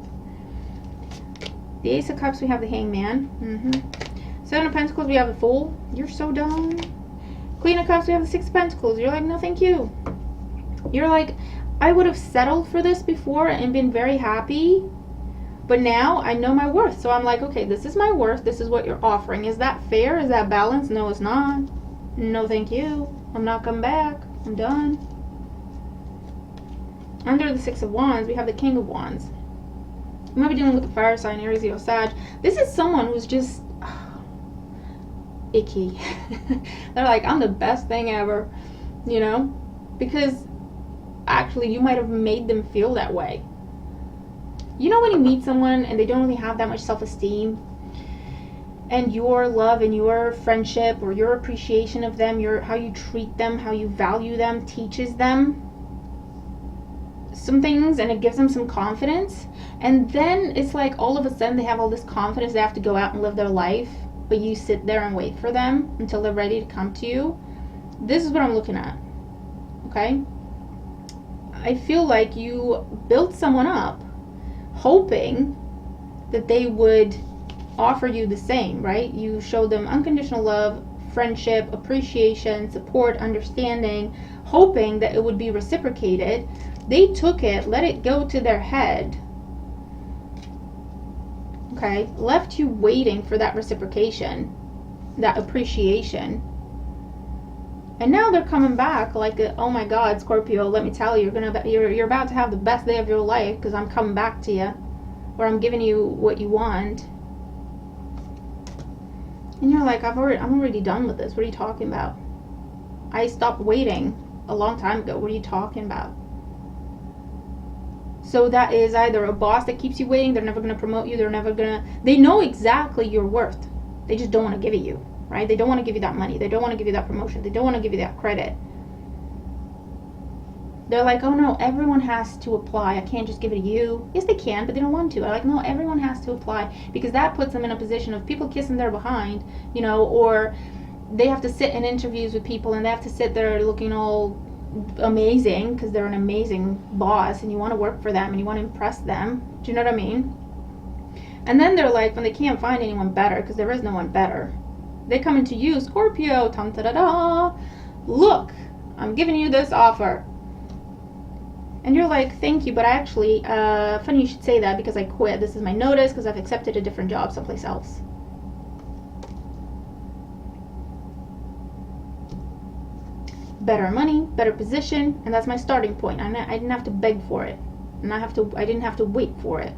The Ace of Cups, we have the Hangman. Seven of Pentacles, we have the Fool. You're so dumb. Queen of Cups, we have the Six of Pentacles. You're like, no thank you. You're like, I would have settled for this before and been very happy. But now I know my worth. So I'm like, okay, this is my worth. This is what you're offering. Is that fair? Is that balanced? No, it's not. No thank you. I'm not coming back. I'm done. Under the Six of Wands, we have the King of Wands. You might be dealing with the fire sign, Aries, Leo, Sag. This is someone who's just icky. They're like, I'm the best thing ever, you know? Because actually you might have made them feel that way. You know when you meet someone and they don't really have that much self-esteem, and your love and your friendship or your appreciation of them, how you treat them, how you value them, teaches them some things, and it gives them some confidence. And then it's like all of a sudden they have all this confidence, they have to go out and live their life, but you sit there and wait for them until they're ready to come to you. This is what I'm looking at. Okay? I feel like you built someone up hoping that they would offer you the same, right? You showed them unconditional love, friendship, appreciation, support, understanding, hoping that it would be reciprocated. They took it, let it go to their head, okay, left you waiting for that reciprocation, that appreciation. And now they're coming back like, oh my God, Scorpio, let me tell you, you're about to have the best day of your life because I'm coming back to you, or I'm giving you what you want. And you're like, I'm already done with this. What are you talking about? I stopped waiting a long time ago. What are you talking about? So that is either a boss that keeps you waiting. They're never going to promote you. They know exactly your worth. They just don't want to give it you. Right? They don't want to give you that money. They don't want to give you that promotion. They don't want to give you that credit. They're like, oh no, everyone has to apply. I can't just give it to you. Yes, they can, but they don't want to. I'm like, no, everyone has to apply, because that puts them in a position of people kissing their behind, you know, or they have to sit in interviews with people and they have to sit there looking all amazing because they're an amazing boss and you want to work for them and you want to impress them. Do you know what I mean? And then they're like, when they can't find anyone better, because there is no one better, they come into you, Scorpio, tam-ta-da-da, look, I'm giving you this offer. And you're like, thank you, but I actually, funny you should say that because I quit. This is my notice because I've accepted a different job someplace else. Better money, better position, and that's my starting point. I didn't have to beg for it, and I didn't have to wait for it.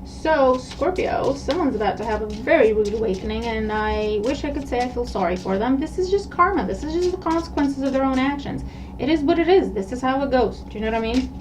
So, Scorpio, someone's about to have a very rude awakening, and I wish I could say I feel sorry for them. This is just karma. This is just the consequences of their own actions. It is what it is. This is how it goes. Do you know what I mean?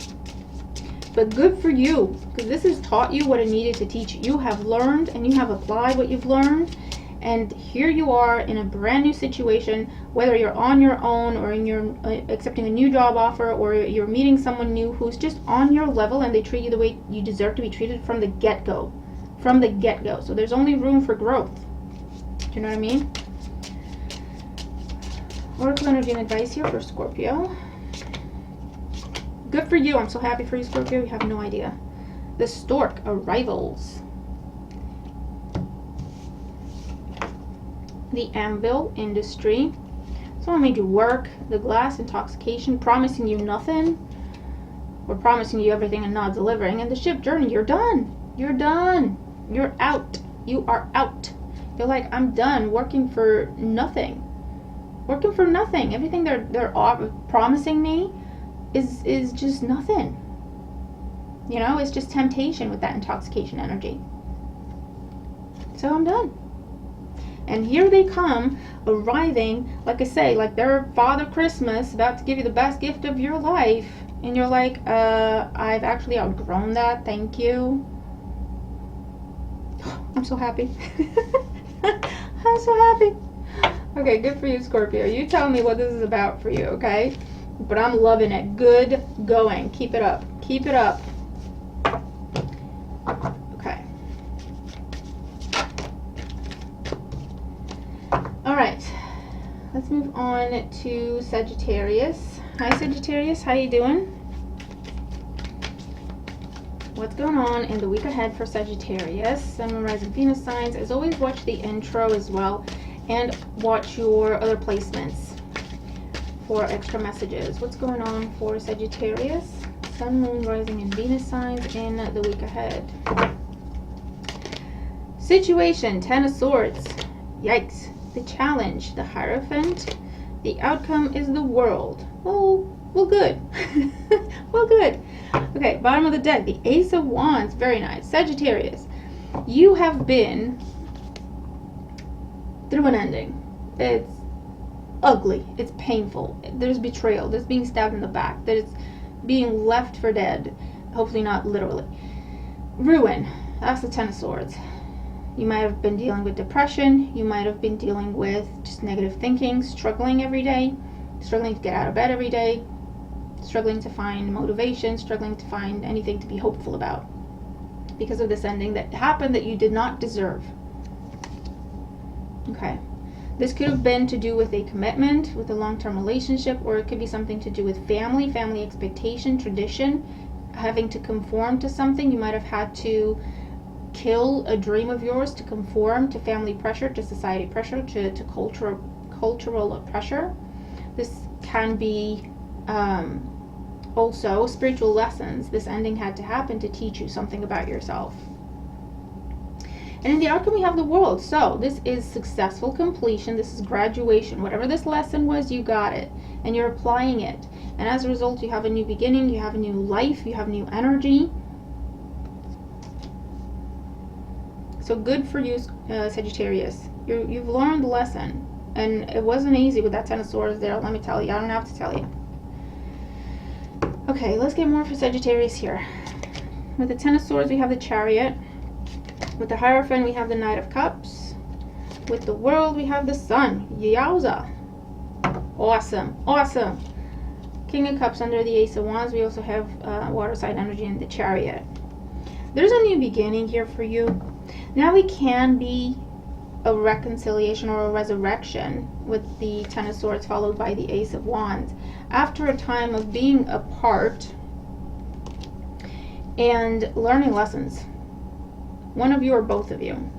But good for you, because this has taught you what it needed to teach you. You have learned, and you have applied what you've learned, and here you are in a brand new situation, whether you're on your own or you're accepting a new job offer, or you're meeting someone new who's just on your level and they treat you the way you deserve to be treated from the get-go. From the get-go. So there's only room for growth. Do you know what I mean? Oracle energy and advice here for Scorpio. Good for you. I'm so happy for you, Scorpio. You have no idea. The Stork, arrivals. The Anvil, industry. Someone made you work. The Glass, intoxication, promising you nothing, or promising you everything and not delivering. And the Ship, journey. You're done. You're done. You're out. You are out. You're like, I'm done working for nothing. Working for nothing. Everything they're promising me is just nothing. You know, it's just temptation with that intoxication energy. So I'm done. And here they come, arriving, like I say, like they're Father Christmas, about to give you the best gift of your life. And you're like, I've actually outgrown that, thank you. I'm so happy. I'm so happy. Okay, good for you, Scorpio. You tell me what this is about for you, okay? But I'm loving it. Good going. Keep it up. Keep it up. Okay. Alright, let's move on to Sagittarius. Hi Sagittarius, how you doing? What's going on in the week ahead for Sagittarius? Sun, Moon, Rising, Venus signs. As always, watch the intro as well, and watch your other placements for extra messages. What's going on for Sagittarius? Sun, Moon, Rising, and Venus signs in the week ahead. Situation, Ten of Swords. Yikes. The challenge, the Hierophant. The outcome is the World. Well, good. Well, good. Okay, bottom of the deck, the Ace of Wands. Very nice. Sagittarius, you have been through an ending. It's ugly. It's painful. There's betrayal. There's being stabbed in the back. There's being left for dead. Hopefully not literally. Ruin. That's the Ten of Swords. You might have been dealing with depression. You might have been dealing with just negative thinking, struggling every day, struggling to get out of bed every day, struggling to find motivation, struggling to find anything to be hopeful about because of this ending that happened that you did not deserve. Okay. This could have been to do with a commitment, with a long-term relationship, or it could be something to do with family expectation, tradition, having to conform to something. You might have had to kill a dream of yours to conform to family pressure, to society pressure, to cultural pressure. This can be also spiritual lessons. This ending had to happen to teach you something about yourself. And in the outcome we have the World. So this is successful completion. This is graduation. Whatever this lesson was, you got it. And you're applying it. And as a result, you have a new beginning. You have a new life. You have new energy. So good for you, Sagittarius. You've learned the lesson. And it wasn't easy with that Ten of Swords there. Let me tell you. I don't have to tell you. Okay, let's get more for Sagittarius here. With the Ten of Swords, we have the Chariot. With the Hierophant, we have the Knight of Cups. With the World, we have the Sun. Yowza. Awesome. Awesome. King of Cups under the Ace of Wands. We also have water sign energy in the Chariot. There's a new beginning here for you. Now we can be a reconciliation or a resurrection with the Ten of Swords followed by the Ace of Wands. After a time of being apart and learning lessons. One of you or both of you.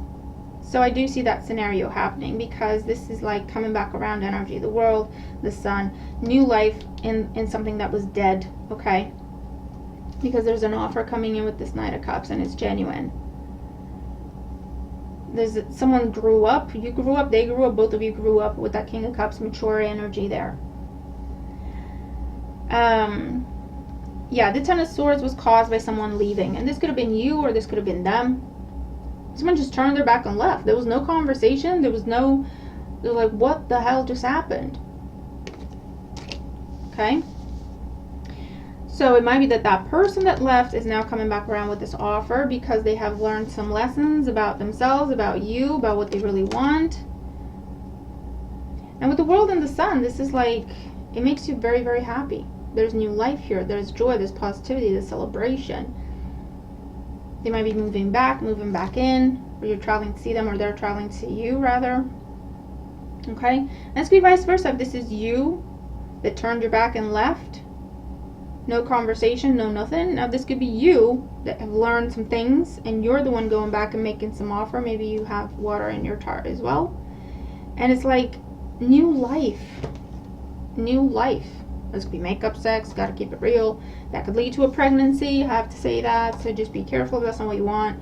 So I do see that scenario happening, because this is like coming back around energy. The world, the sun, new life in something that was dead, okay? Because there's an offer coming in with this Knight of Cups, and it's genuine. There's someone grew up, you grew up, they grew up, both of you grew up with that King of Cups, mature energy there. Yeah, the Ten of Swords was caused by someone leaving, and this could have been you, or this could have been them. Someone just turned their back and left. There was no conversation. There was no, they're like, what the hell just happened? Okay. So it might be that that person that left is now coming back around with this offer, because they have learned some lessons about themselves, about you, about what they really want. And with the World and the Sun, this is like, it makes you very, very happy. There's new life here. There's joy. There's positivity. There's celebration. They might be moving back in, or you're traveling to see them, or they're traveling to see you, rather. Okay? And this could be vice versa. If this is you that turned your back and left, no conversation, no nothing. Now this could be you that have learned some things, and you're the one going back and making some offer. Maybe you have water in your chart as well. And it's like new life. New life. This could be makeup sex, gotta keep it real. That could lead to a pregnancy, I have to say that, so just be careful if that's not what you want.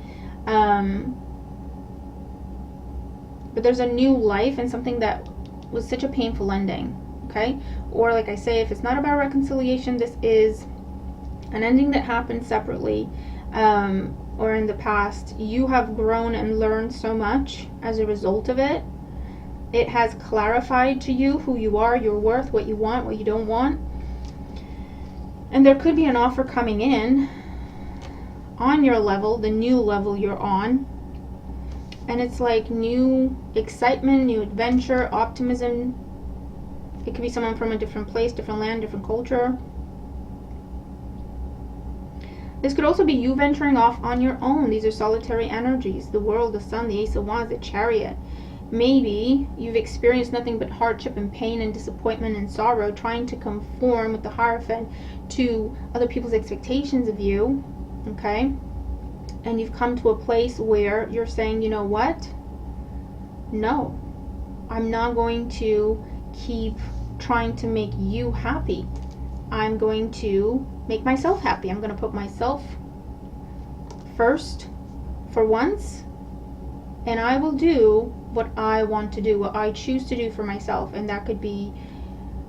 But there's a new life in something that was such a painful ending, okay? Or like I say, if it's not about reconciliation, this is an ending that happened separately, or in the past. You have grown and learned so much as a result of it. It has clarified to you who you are, your worth, what you want, what you don't want. And there could be an offer coming in on your level, the new level you're on. And it's like new excitement, new adventure, optimism. It could be someone from a different place, different land, different culture. This could also be you venturing off on your own. These are solitary energies. The World, the Sun, the Ace of Wands, the Chariot. Maybe you've experienced nothing but hardship and pain and disappointment and sorrow, trying to conform with the Hierophant to other people's expectations of you, okay? And you've come to a place where you're saying, you know what? No, I'm not going to keep trying to make you happy. I'm going to make myself happy. I'm going to put myself first for once, and I will do what I want to do, what I choose to do for myself. And that could be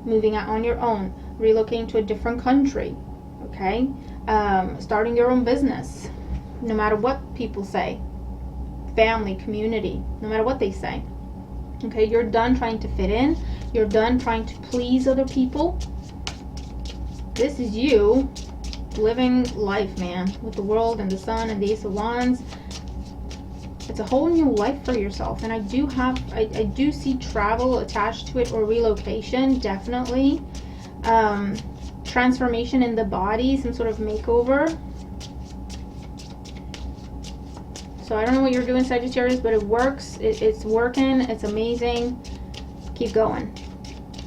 moving out on your own, relocating to a different country, okay? Starting your own business, no matter what people say, family, community, no matter what they say, okay? You're done trying to fit in. You're done trying to please other people. This is you living life, man, with the World and the Sun and the Ace of Wands. It's a whole new life for yourself. And I do see travel attached to it, or relocation, definitely. Transformation in the body, some sort of makeover. So I don't know what you're doing, Sagittarius, but it works. It's working. It's amazing. Keep going.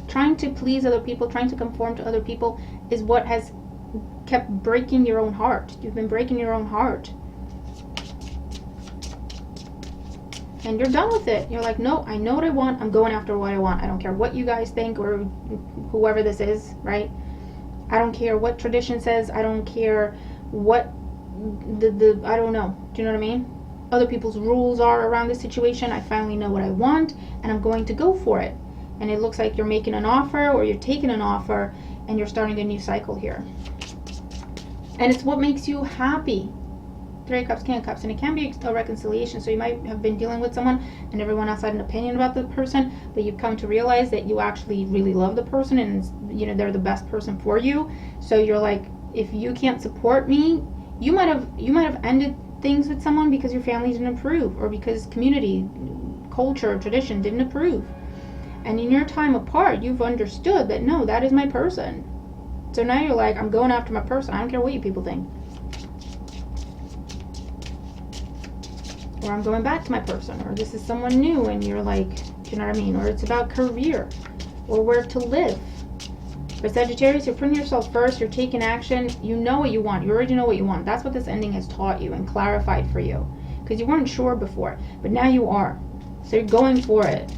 Trying to please other people, trying to conform to other people is what has kept breaking your own heart. You've been breaking your own heart. And you're done with it. You're like, no, I know what I want. I'm going after what I want. I don't care what you guys think, or whoever this is, right? I don't care what tradition says. I don't care what I don't know. Do you know what I mean? Other people's rules are around this situation. I finally know what I want, and I'm going to go for it. And it looks like you're making an offer, or you're taking an offer, and you're starting a new cycle here. And it's what makes you happy. Three of Cups, King of Cups, and it can be a reconciliation. So you might have been dealing with someone, and everyone else had an opinion about the person, but you've come to realize that you actually really love the person, and you know they're the best person for you. So you're like, if you can't support me, you might have ended things with someone because your family didn't approve, or because community, culture, tradition didn't approve. And in your time apart, you've understood that no, that is my person. So now you're like, I'm going after my person. I don't care what you people think. Or I'm going back to my person, or this is someone new, and you're like, do you know what I mean? Or it's about career, or where to live. For Sagittarius, you're putting yourself first. You're taking action. You know what you want. You already know what you want. That's what this ending has taught you and clarified for you. Because you weren't sure before. But now you are. So you're going for it.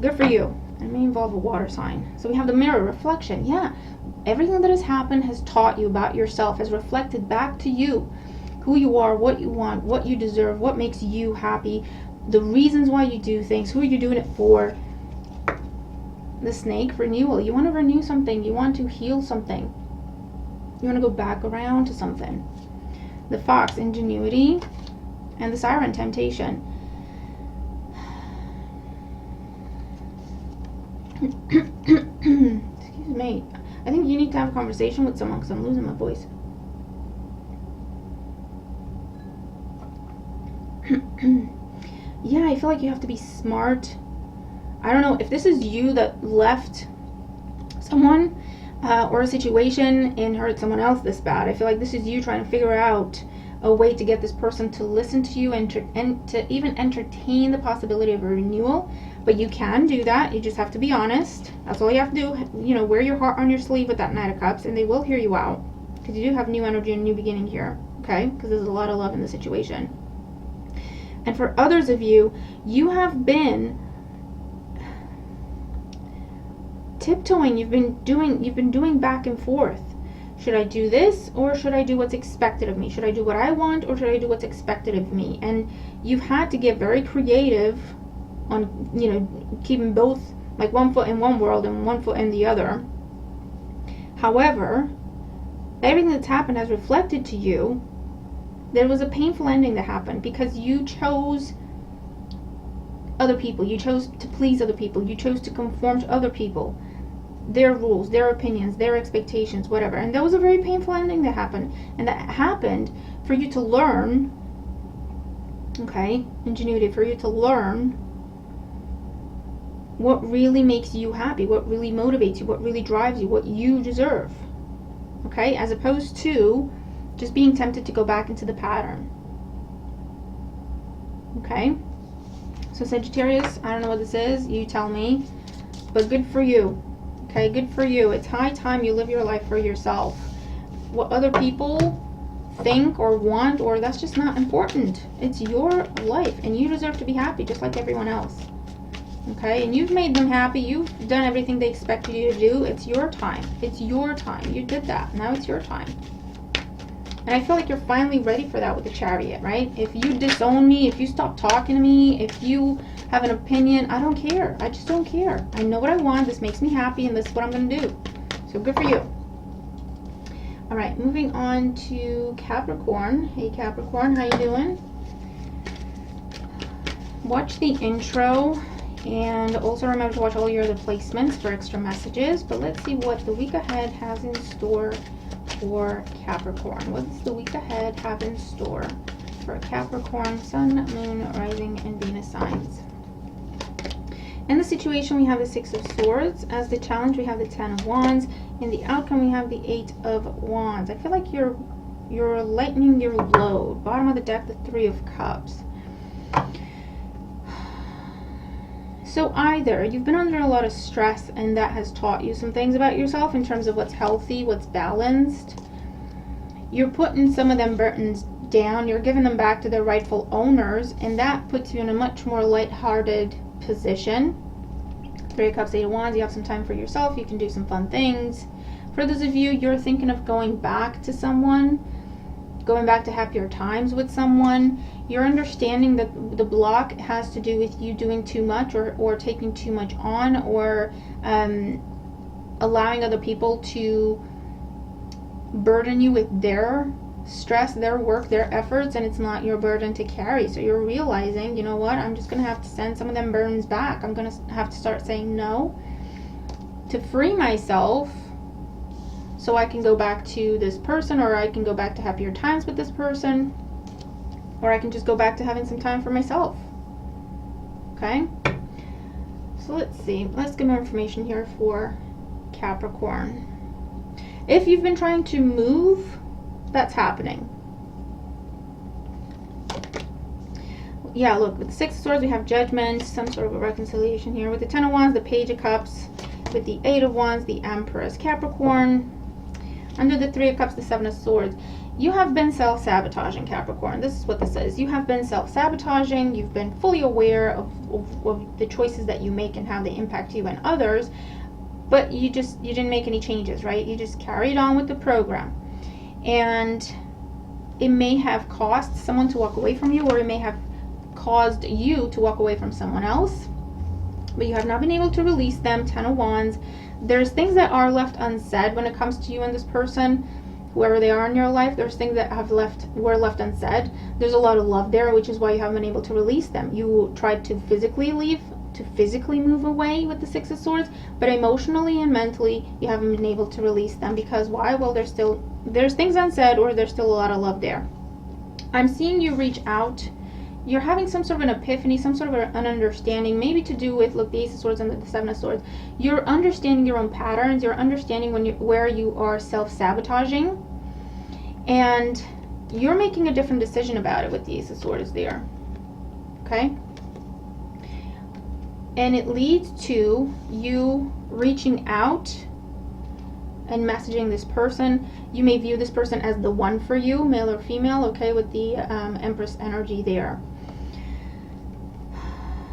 Good for you. It may involve a water sign. So we have the mirror reflection. Yeah. Everything that has happened has taught you about yourself, has reflected back to you who you are, what you want, what you deserve, what makes you happy, the reasons why you do things, who you're doing it for. The snake, renewal. You want to renew something. You want to heal something. You want to go back around to something. The fox, ingenuity. And the siren, temptation. Excuse me. I think you need to have a conversation with someone because I'm losing my voice. Yeah, I feel like you have to be smart. I don't know if this is you that left someone or a situation and hurt someone else this bad. I feel like this is you trying to figure out a way to get this person to listen to you and to even entertain the possibility of a renewal. But you can do that. You just have to be honest. That's all you have to do. You know, wear your heart on your sleeve with that Knight of Cups, and they will hear you out. Because you do have new energy and new beginning here. Okay? Because there's a lot of love in the situation. And for others of you, you have been tiptoeing. You've been doing back and forth. Should I do this, or should I do what's expected of me? Should I do what I want, or should I do what's expected of me? And you've had to get very creative on, you know, keeping both, like, one foot in one world and one foot in the other. However, everything that's happened has reflected to you. There was a painful ending that happened because you chose other people. You chose to please other people. You chose to conform to other people. Their rules, their opinions, their expectations, whatever. And that was a very painful ending that happened. And that happened for you to learn, okay, ingenuity, for you to learn what really makes you happy, what really motivates you, what really drives you, what you deserve. Okay, as opposed to just being tempted to go back into the pattern. Okay, so Sagittarius, I don't know what this is, you tell me, but good for you. Okay, good for you. It's high time you live your life for yourself. What other people think or want, or that's just not important. It's your life, and you deserve to be happy just like everyone else. Okay, and you've made them happy. You've done everything they expected you to do. It's your time. It's your time. You did that. Now it's your time. And I feel like you're finally ready for that with the Chariot, right? If you disown me, if you stop talking to me, if you have an opinion, I don't care. I just don't care. I know what I want. This makes me happy, and this is what I'm going to do. So good for you. All right, moving on to Capricorn. Hey, Capricorn, how you doing? Watch the intro. And also remember to watch all your other placements for extra messages. But let's see what the week ahead has in store for Capricorn. What does the week ahead have in store for Capricorn, Sun, Moon, Rising, and Venus signs? In the situation, we have the Six of Swords. As the challenge, we have the Ten of Wands. In the outcome, we have the Eight of Wands. I feel like you're lightening your load. Bottom of the deck, the Three of Cups. So either you've been under a lot of stress and that has taught you some things about yourself in terms of what's healthy, what's balanced. You're putting some of them burdens down. You're giving them back to their rightful owners, and that puts you in a much more lighthearted position. Three of Cups, Eight of Wands, you have some time for yourself. You can do some fun things. For those of you, you're thinking of going back to someone, going back to happier times with someone. You're understanding that the block has to do with you doing too much or taking too much on, or allowing other people to burden you with their stress, their work, their efforts, and it's not your burden to carry. So you're realizing, you know what, I'm just going to have to send some of them burdens back. I'm going to have to start saying no to free myself so I can go back to this person, or I can go back to happier times with this person, or I can just go back to having some time for myself. Okay? So let's see. Let's get more information here for Capricorn. If you've been trying to move, that's happening. yeah, look, with the Six of Swords, we have Judgment, some sort of a reconciliation here. With the Ten of Wands, the Page of Cups. With the Eight of Wands, the Empress, Capricorn. Under the Three of Cups, the Seven of Swords. You have been self-sabotaging, Capricorn. This is what this is. You have been self-sabotaging. You've been fully aware of the choices that you make and how they impact you and others. But you didn't make any changes, right? You just carried on with the program. And it may have caused someone to walk away from you, or it may have caused you to walk away from someone else. But you have not been able to release them. Ten of Wands. There's things that are left unsaid when it comes to you and this person, whoever they are in your life. There's things that were left unsaid. There's a lot of love there, which is why you haven't been able to release them. You tried to physically leave, to physically move away with the Six of Swords, but emotionally and mentally you haven't been able to release them. Because why? Well, there's things unsaid, or there's still a lot of love there. I'm seeing you reach out. You're having some sort of an epiphany, some sort of an understanding, maybe to do with, look, the Ace of Swords and the Seven of Swords. You're understanding your own patterns. You're understanding where you are self-sabotaging, and you're making a different decision about it with the Ace of Swords there. Okay? And it leads to you reaching out and messaging this person. You may view this person as the one for you, male or female, okay, with the Empress energy there.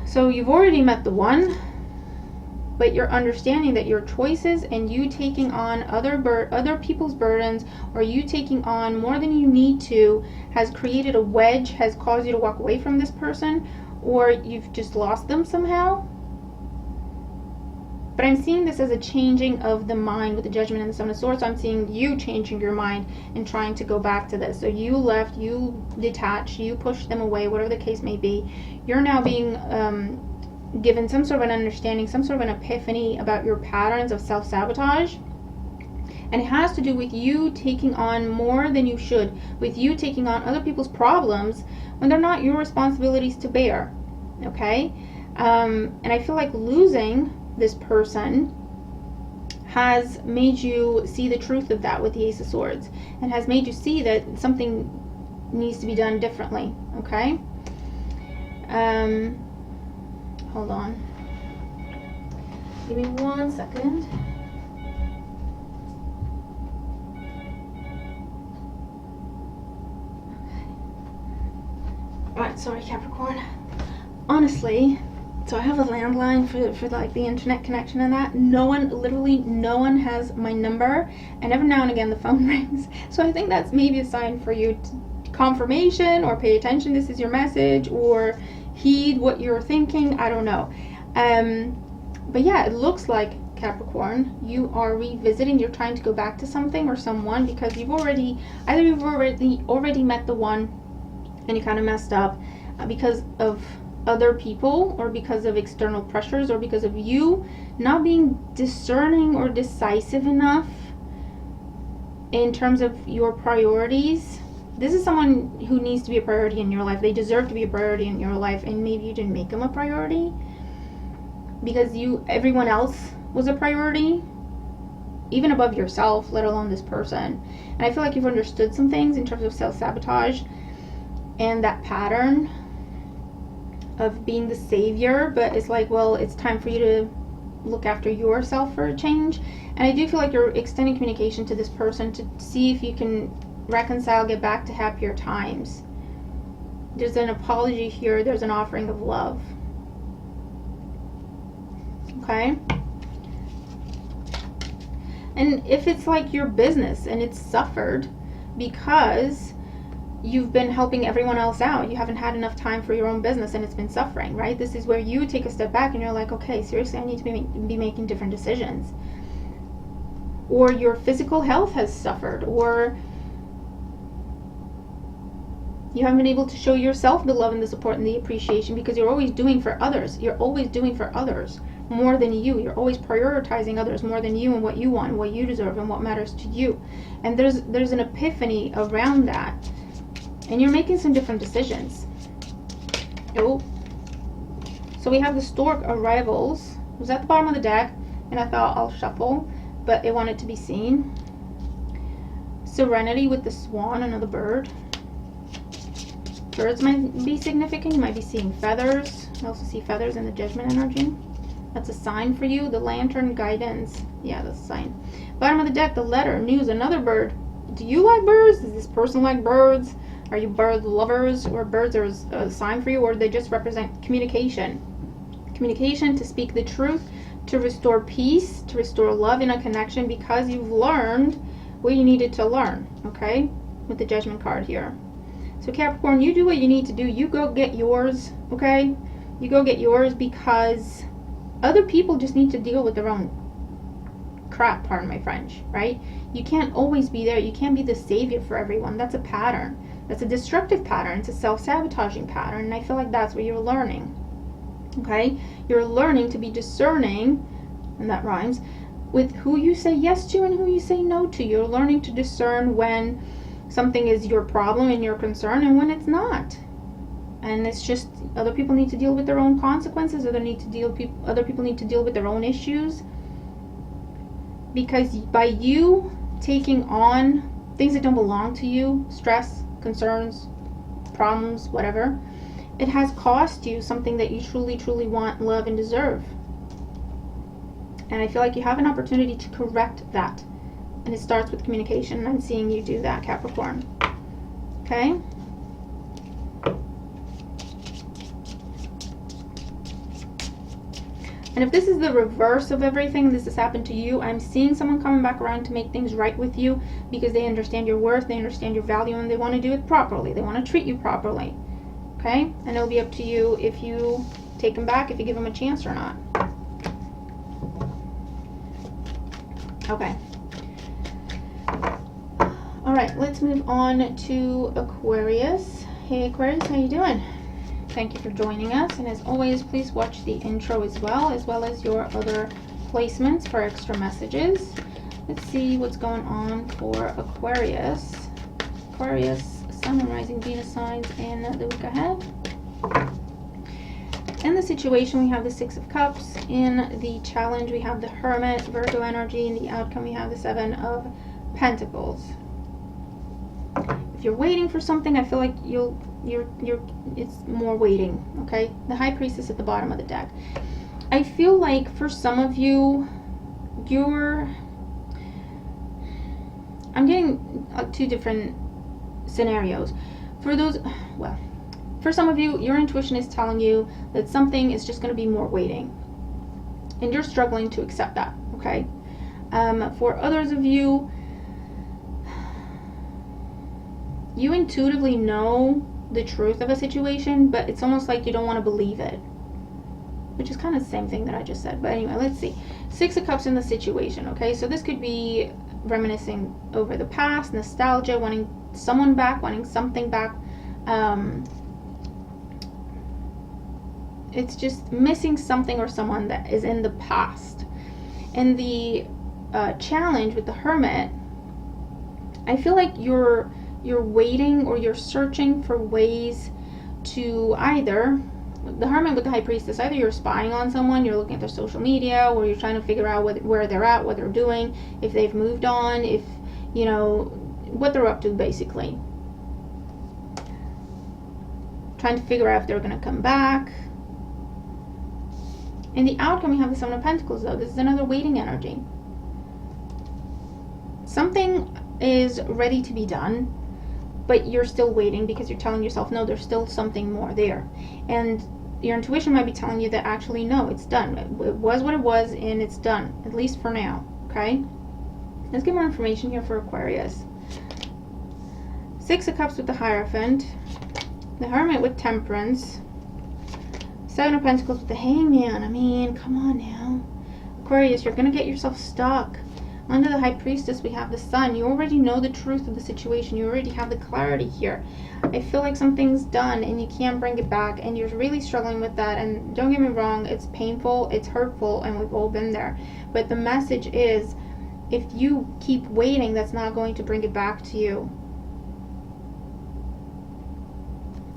So you've already met the one, but you're understanding that your choices and you taking on other people's burdens, or you taking on more than you need to, has created a wedge, has caused you to walk away from this person, or you've just lost them somehow. But I'm seeing this as a changing of the mind with the Judgment and the Seven of Swords. So I'm seeing you changing your mind and trying to go back to this. So you left, you detached, you pushed them away, whatever the case may be. You're now being given some sort of an understanding, some sort of an epiphany about your patterns of self-sabotage. And it has to do with you taking on more than you should, with you taking on other people's problems when they're not your responsibilities to bear. Okay? And I feel like losing this person has made you see the truth of that with the Ace of Swords, and has made you see that something needs to be done differently. Okay? Hold on. Give me 1 second. Alright, sorry, Capricorn. Honestly, so I have a landline for like the internet connection and that. Literally no one has my number, and every now and again the phone rings. So I think that's maybe a sign for you to confirmation, or pay attention, this is your message, or heed what you're thinking. I don't know. But yeah, it looks like, Capricorn, you are revisiting, you're trying to go back to something or someone, because you've already met the one and you kind of messed up because of other people, or because of external pressures, or because of you not being discerning or decisive enough in terms of your priorities. This is someone who needs to be a priority in your life. They deserve to be a priority in your life, and maybe you didn't make them a priority because everyone else was a priority, even above yourself, let alone this person. And I feel like you've understood some things in terms of self-sabotage and that pattern of being the savior, but it's like, well, it's time for you to look after yourself for a change. And I do feel like you're extending communication to this person to see if you can reconcile, get back to happier times. There's an apology here, there's an offering of love. Okay? And if it's like your business and it's suffered because you've been helping everyone else out, you haven't had enough time for your own business and it's been suffering, right? This is where you take a step back and you're like, okay, seriously, I need to be making different decisions. Or your physical health has suffered, or you haven't been able to show yourself the love and the support and the appreciation because you're always doing for others. You're always doing for others more than you. You're always prioritizing others more than you, and what you want, and what you deserve, and what matters to you. And there's an epiphany around that. And you're making some different decisions. Oh. So we have the Stork Arrivals. It was at the bottom of the deck, and I thought I'll shuffle, but it wanted to be seen. Serenity with the Swan, another bird. Birds might be significant. You might be seeing feathers. I also see feathers in the Judgment energy. That's a sign for you. The Lantern, guidance. Yeah, that's a sign. Bottom of the deck, the letter, news, another bird. Do you like birds? Does this person like birds? Are you bird lovers, or birds are a sign for you, or they just represent communication? Communication, to speak the truth, to restore peace, to restore love in a connection because you've learned what you needed to learn, okay? With the Judgment card here. So Capricorn, you do what you need to do. You go get yours, okay? You go get yours, because other people just need to deal with their own crap, pardon my French, right? You can't always be there. You can't be the savior for everyone. That's a pattern. That's a destructive pattern. It's a self-sabotaging pattern, and I feel like that's what you're learning, okay? You're learning to be discerning, and that rhymes, with who you say yes to and who you say no to. You're learning to discern when something is your problem and your concern and when it's not. And it's just, other people need to deal with their own consequences, other people need to deal with their own issues. Because by you taking on things that don't belong to you, stress, concerns, problems, whatever, it has cost you something that you truly, truly want, love, and deserve. And I feel like you have an opportunity to correct that. And it starts with communication, and I'm seeing you do that, Capricorn. Okay? And if this is the reverse of everything, this has happened to you, I'm seeing someone coming back around to make things right with you because they understand your worth, they understand your value, and they want to do it properly. They want to treat you properly. Okay? And it'll be up to you if you take them back, if you give them a chance or not. Okay. All right, let's move on to Aquarius. Hey Aquarius, how you doing? Thank you for joining us, and as always, please watch the intro as well as your other placements for extra messages. Let's see what's going on for Aquarius. Aquarius, Sun and Rising Venus signs in the week ahead. In the situation, we have the Six of Cups. In the challenge, we have the Hermit, Virgo energy. In the outcome, we have the Seven of Pentacles. If you're waiting for something, I feel like it's more waiting, okay? The High Priestess at the bottom of the deck. I feel like for some of you, I'm getting two different scenarios. For those, well, for some of you, your intuition is telling you that something is just going to be more waiting, and you're struggling to accept that, okay? For others of you, you intuitively know the truth of a situation, but it's almost like you don't want to believe it, which is kind of the same thing that I just said. But anyway, let's see. Six of Cups in the situation, okay? So this could be reminiscing over the past, nostalgia, wanting someone back, wanting something back. It's just missing something or someone that is in the past. And the challenge with the Hermit, I feel like you're waiting, or you're searching for ways to either, the Hermit with the High Priestess, either you're spying on someone, you're looking at their social media, or you're trying to figure out where they're at, what they're doing, if they've moved on, if, you know, what they're up to, basically. Trying to figure out if they're going to come back. In the outcome, we have the Seven of Pentacles, though. This is another waiting energy. Something is ready to be done, but you're still waiting because you're telling yourself, no, there's still something more there. And your intuition might be telling you that actually, no, it's done. It was what it was, and it's done, at least for now, okay? Let's get more information here for Aquarius. Six of Cups with the Hierophant, the Hermit with Temperance, Seven of Pentacles with the Hangman. I mean, come on now. Aquarius, you're going to get yourself stuck. Under the High Priestess, we have the Sun. You already know the truth of the situation. You already have the clarity here. I feel like something's done and you can't bring it back, and you're really struggling with that. And don't get me wrong, it's painful, it's hurtful, and we've all been there. But the message is, if you keep waiting, that's not going to bring it back to you.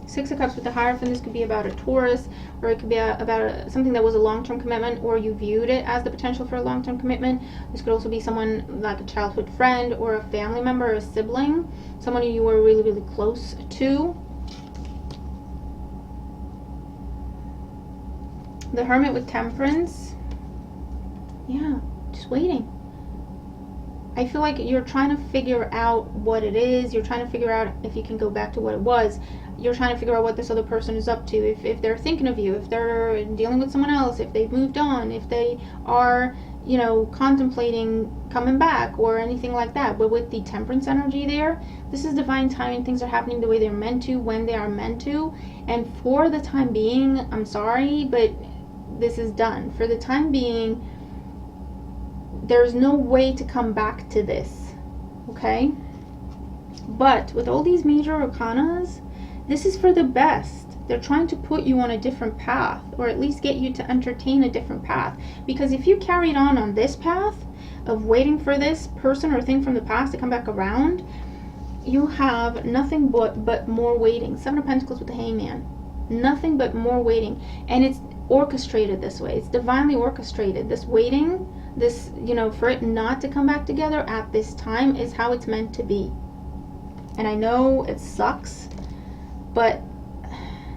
Six of Cups with the Hierophant, this could be about a Taurus, or it could be about something that was a long-term commitment, or you viewed it as the potential for a long-term commitment. This could also be someone like a childhood friend, or a family member, or a sibling, someone you were really, really close to. The Hermit with Temperance. Yeah, just waiting. I feel like you're trying to figure out what it is. You're trying to figure out if you can go back to what it was. You're trying to figure out what this other person is up to. If they're thinking of you, if they're dealing with someone else, if they've moved on, if they are, you know, contemplating coming back or anything like that. But with the Temperance energy there, this is divine timing. Things are happening the way they're meant to, when they are meant to. And for the time being, I'm sorry, but this is done. For the time being, there's no way to come back to this, okay? But with all these major arcanas, this is for the best. They're trying to put you on a different path, or at least get you to entertain a different path. Because if you carried on this path of waiting for this person or thing from the past to come back around, you have nothing but more waiting. Seven of Pentacles with the Hangman. Nothing but more waiting. And it's orchestrated this way. It's divinely orchestrated. This waiting, this, you know, for it not to come back together at this time is how it's meant to be. And I know it sucks, but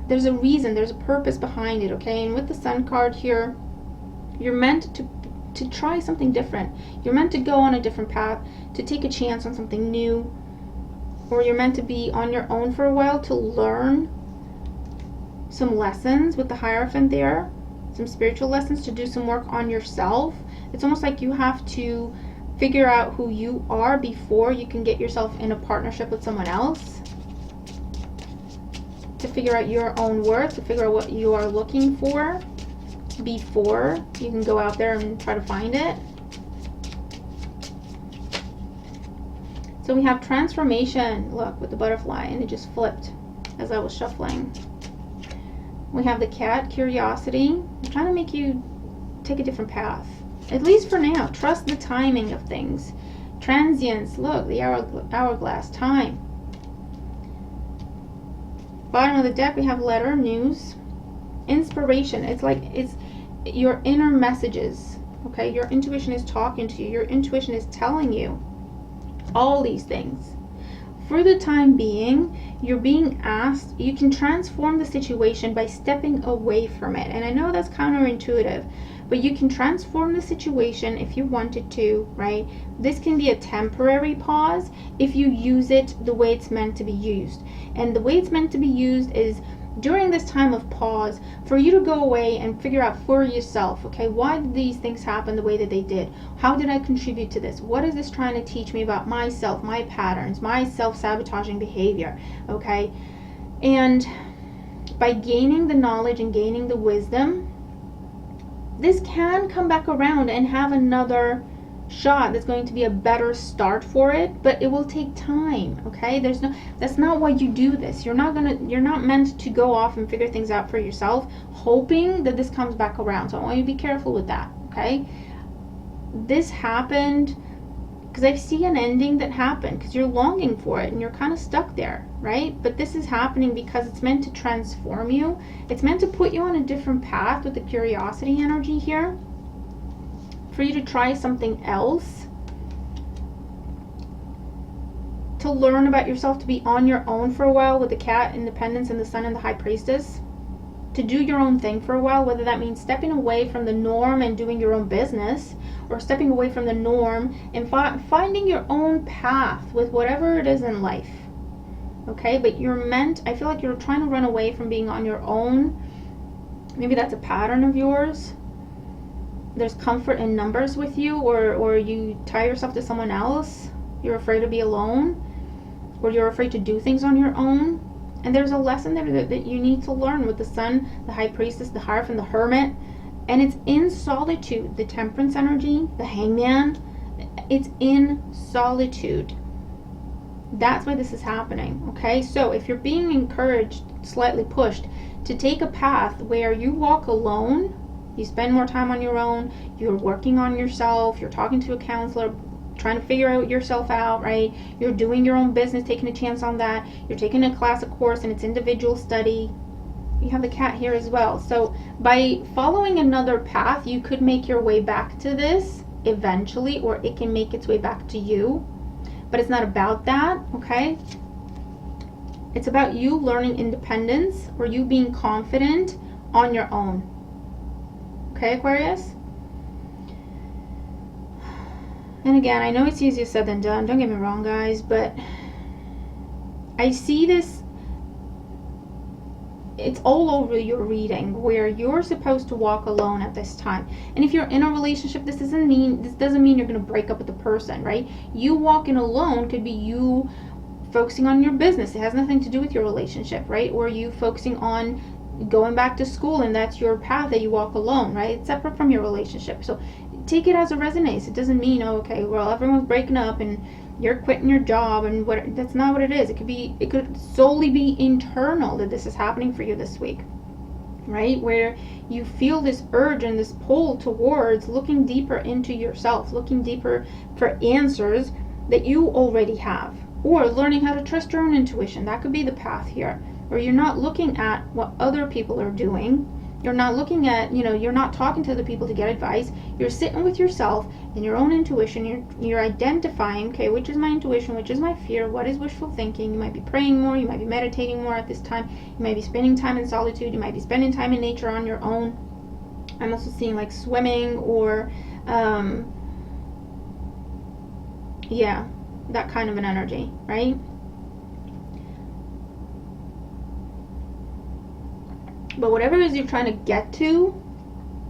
there's a reason, there's a purpose behind it, okay? And with the Sun card here, you're meant to try something different. You're meant to go on a different path, to take a chance on something new, or you're meant to be on your own for a while to learn some lessons with the Hierophant there, some spiritual lessons, to do some work on yourself. It's almost like you have to figure out who you are before you can get yourself in a partnership with someone else, to figure out your own worth, to figure out what you are looking for before you can go out there and try to find it. So we have transformation, look, with the butterfly, and it just flipped as I was shuffling. We have the Cat, curiosity. I'm trying to make you take a different path, at least for now. Trust the timing of things. Transience, look, the hourglass, time. Bottom of the deck, we have letter, news. Inspiration, it's like it's your inner messages, okay? Your intuition is talking to you. Your intuition is telling you all these things. For the time being, you're being asked, you can transform the situation by stepping away from it. And I know that's counterintuitive, but you can transform the situation if you wanted to, right? This can be a temporary pause if you use it the way it's meant to be used. And the way it's meant to be used is during this time of pause, for you to go away and figure out for yourself, okay, why did these things happen the way that they did? How did I contribute to this? What is this trying to teach me about myself, my patterns, my self-sabotaging behavior, okay? And by gaining the knowledge and gaining the wisdom, this can come back around and have another shot that's going to be a better start for it, but it will take time, okay? That's not why you do this. You're not meant to go off and figure things out for yourself hoping that this comes back around. So I want you to be careful with that, okay? This happened because I see an ending that happened because you're longing for it and you're kind of stuck there, right? But this is happening because it's meant to transform you. It's meant to put you on a different path with the curiosity energy here, for you to try something else, to learn about yourself, to be on your own for a while with the Cat, Independence, and the Sun and the High Priestess, to do your own thing for a while, whether that means stepping away from the norm and doing your own business, or stepping away from the norm and finding your own path with whatever it is in life, okay? But you're meant, I feel like you're trying to run away from being on your own. Maybe that's a pattern of yours. There's comfort in numbers with you, or you tie yourself to someone else. You're afraid to be alone, or you're afraid to do things on your own. And there's a lesson there that you need to learn with the Sun, the High Priestess, the Hierophant, the Hermit. And it's in solitude. The Temperance energy, the Hangman, it's in solitude. That's why this is happening, okay? So if you're being encouraged, slightly pushed, to take a path where you walk alone, you spend more time on your own, you're working on yourself, you're talking to a counselor, trying to figure out yourself out, right? You're doing your own business, taking a chance on that. You're taking a class, a course, and it's individual study. You have the Cat here as well. So by following another path, you could make your way back to this eventually, or it can make its way back to you. But it's not about that, okay? It's about you learning independence, or you being confident on your own. Okay, Aquarius? And again, I know it's easier said than done. Don't get me wrong, guys, but I see this. It's all over your reading where you're supposed to walk alone at this time. And if you're in a relationship, this doesn't mean you're going to break up with the person, right? You walking alone could be you focusing on your business. It has nothing to do with your relationship, right? Or you focusing on going back to school, and that's your path that you walk alone, right? It's separate from your relationship. So take it as it resonates. It doesn't mean, oh, okay, well, everyone's breaking up and you're quitting your job, and what, that's not what it is. It could solely be internal that this is happening for you this week, right? Where you feel this urge and this pull towards looking deeper into yourself, looking deeper for answers that you already have, or learning how to trust your own intuition. That could be the path here, where you're not looking at what other people are doing. You're not looking at, you're not talking to other people to get advice. You're sitting with yourself and your own intuition. You're identifying, okay, which is my intuition, which is my fear, what is wishful thinking. You might be praying more, you might be meditating more at this time. You might be spending time in solitude. You might be spending time in nature on your own. I'm also seeing like swimming or, yeah, that kind of an energy, right? But whatever it is you're trying to get to,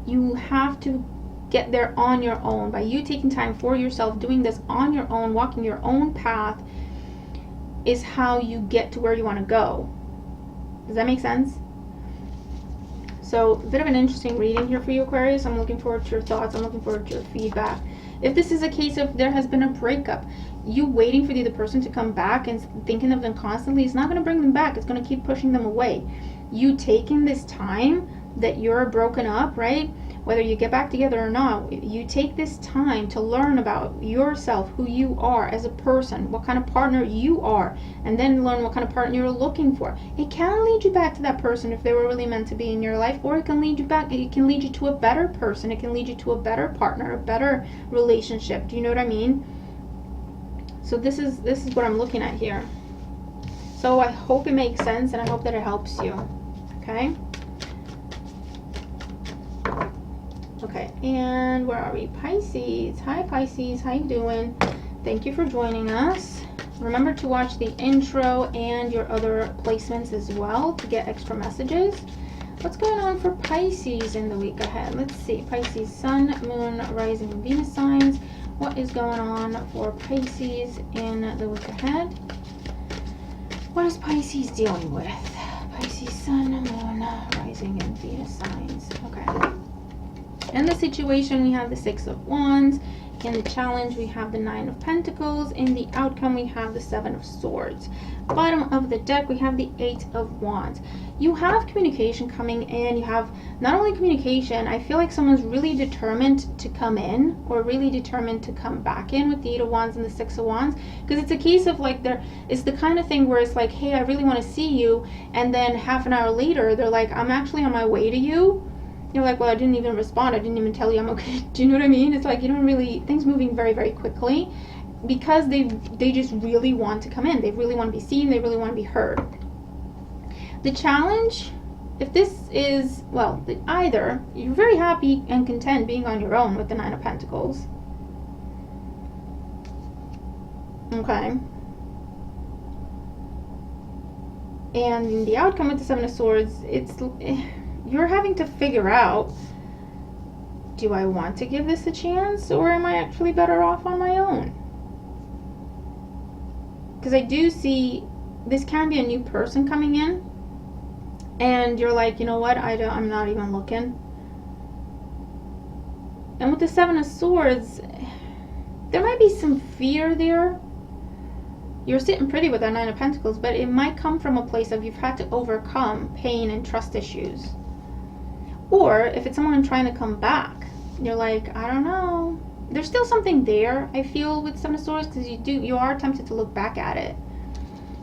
you have to get there on your own. By you taking time for yourself, doing this on your own, walking your own path, is how you get to where you want to go. Does that make sense? So, a bit of an interesting reading here for you, Aquarius. I'm looking forward to your thoughts. I'm looking forward to your feedback. If this is a case of there has been a breakup, you waiting for the other person to come back and thinking of them constantly is not going to bring them back. It's going to keep pushing them away. You taking this time that you're broken up, right? Whether you get back together or not, you take this time to learn about yourself, who you are as a person, what kind of partner you are, and then learn what kind of partner you're looking for. It can lead you back to that person if they were really meant to be in your life, or it can lead you back, it can lead you to a better person, it can lead you to a better partner, a better relationship. Do you know what I mean? So this is what I'm looking at here. So I hope it makes sense, and I hope that it helps you. Okay? Okay, and where are we? Pisces. Hi, Pisces. How you doing? Thank you for joining us. Remember to watch the intro and your other placements as well to get extra messages. What's going on for Pisces in the week ahead? Let's see. Pisces, Sun, Moon, Rising, and Venus signs. What is going on for Pisces in the week ahead? What is Pisces dealing with? Pisces, Sun, Moon, Rising, and Venus signs. Okay. In the situation, we have the Six of Wands. In the challenge, we have the Nine of Pentacles. In the outcome, we have the Seven of Swords. Bottom of the deck, we have the Eight of Wands. You have communication coming in. You have not only communication, I feel like someone's really determined to come in, or really determined to come back in with the Eight of Wands and the Six of Wands. Because it's a case of like, it's the kind of thing where it's like, hey, I really want to see you. And then half an hour later, they're like, I'm actually on my way to you. You're like, well, I didn't even respond. I didn't even tell you I'm okay. Do you know what I mean? It's like you don't really, things moving very, very quickly because they just really want to come in. They really want to be seen. They really want to be heard. The challenge, if this is, well, either you're very happy and content being on your own with the Nine of Pentacles. Okay. And the outcome with the Seven of Swords, you're having to figure out, do I want to give this a chance, or am I actually better off on my own? Because I do see this can be a new person coming in, and you're like, you know what, I'm not even looking. And with the Seven of Swords, there might be some fear there. You're sitting pretty with that Nine of Pentacles, but it might come from a place of you've had to overcome pain and trust issues. Or if it's someone trying to come back, you're like, I don't know. There's still something there, I feel, with Seven of Swords, because you are tempted to look back at it.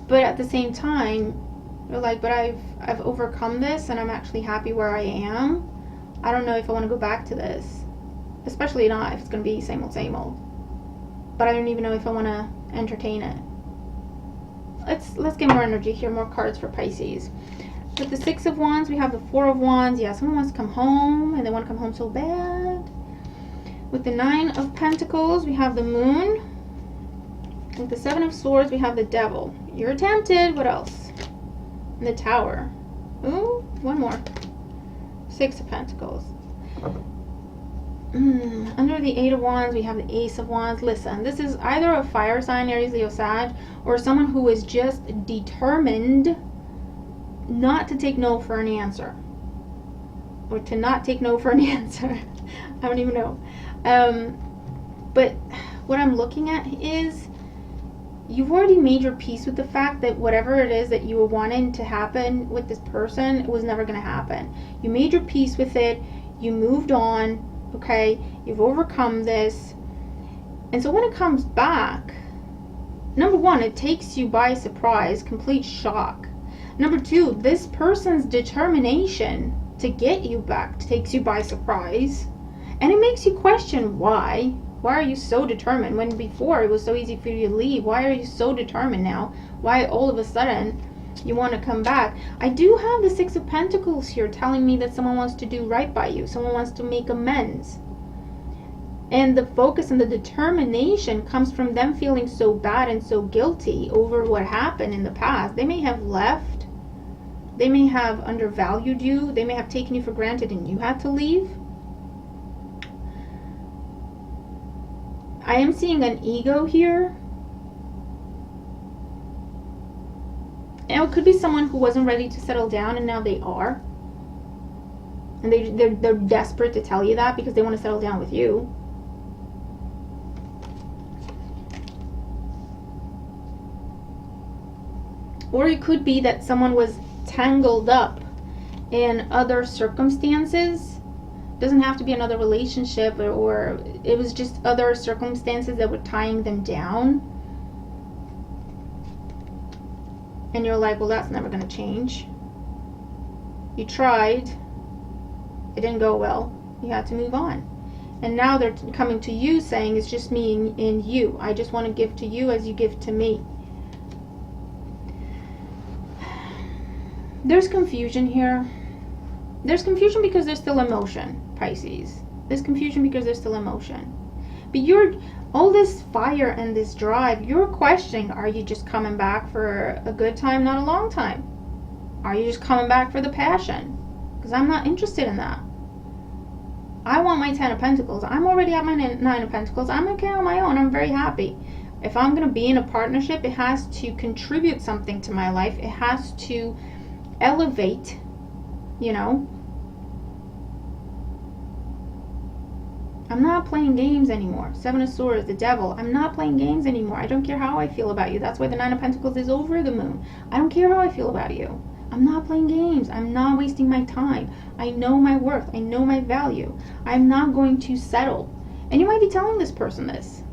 But at the same time, you're like, but I've overcome this, and I'm actually happy where I am. I don't know if I want to go back to this. Especially not if it's going to be same old. But I don't even know if I want to entertain it. Let's get more energy here, more cards for Pisces. With the Six of Wands, we have the Four of Wands. Yeah, someone wants to come home, and they want to come home so bad. With the Nine of Pentacles, we have the Moon. With the Seven of Swords, we have the Devil. You're tempted. What else? And the Tower. Ooh, one more. Six of Pentacles. Under the Eight of Wands, we have the Ace of Wands. Listen, this is either a fire sign, Aries, Leo, Sag, or someone who is just determined not to take no for an answer. Or to not take no for an answer. I don't even know. But what I'm looking at is you've already made your peace with the fact that whatever it is that you were wanting to happen with this person, it was never going to happen. You made your peace with it. You moved on. Okay, you've overcome this. And so when it comes back, number one, it takes you by surprise, complete shock. Number two, this person's determination to get you back takes you by surprise. And it makes you question why. Why are you so determined when before it was so easy for you to leave? Why are you so determined now? Why all of a sudden you want to come back? I do have the Six of Pentacles here telling me that someone wants to do right by you. Someone wants to make amends. And the focus and the determination comes from them feeling so bad and so guilty over what happened in the past. They may have left. They may have undervalued you. They may have taken you for granted and you had to leave. I am seeing an ego here. And it could be someone who wasn't ready to settle down and now they are. And they're desperate to tell you that because they want to settle down with you. Or it could be that someone was tangled up in other circumstances. Doesn't have to be another relationship, or it was just other circumstances that were tying them down. And you're like, well, that's never going to change. You tried. It didn't go well. You had to move on. And now they're coming to you saying, it's just me and you. I just want to give to you as you give to me. There's confusion here. There's confusion because there's still emotion, Pisces. There's confusion because there's still emotion. But all this fire and this drive, you're questioning, are you just coming back for a good time, not a long time? Are you just coming back for the passion? Because I'm not interested in that. I want my 10 of Pentacles. I'm already at my 9 of Pentacles. I'm okay on my own. I'm very happy. If I'm going to be in a partnership, it has to contribute something to my life. It has to elevate, you know. I'm not playing games anymore. Seven of Swords, the Devil. I'm not playing games anymore. I don't care how I feel about you. That's why the 9 of Pentacles is over the Moon. I don't care how I feel about you. I'm not playing games. I'm not wasting my time. I know my worth. I know my value. I'm not going to settle. And you might be telling this person this.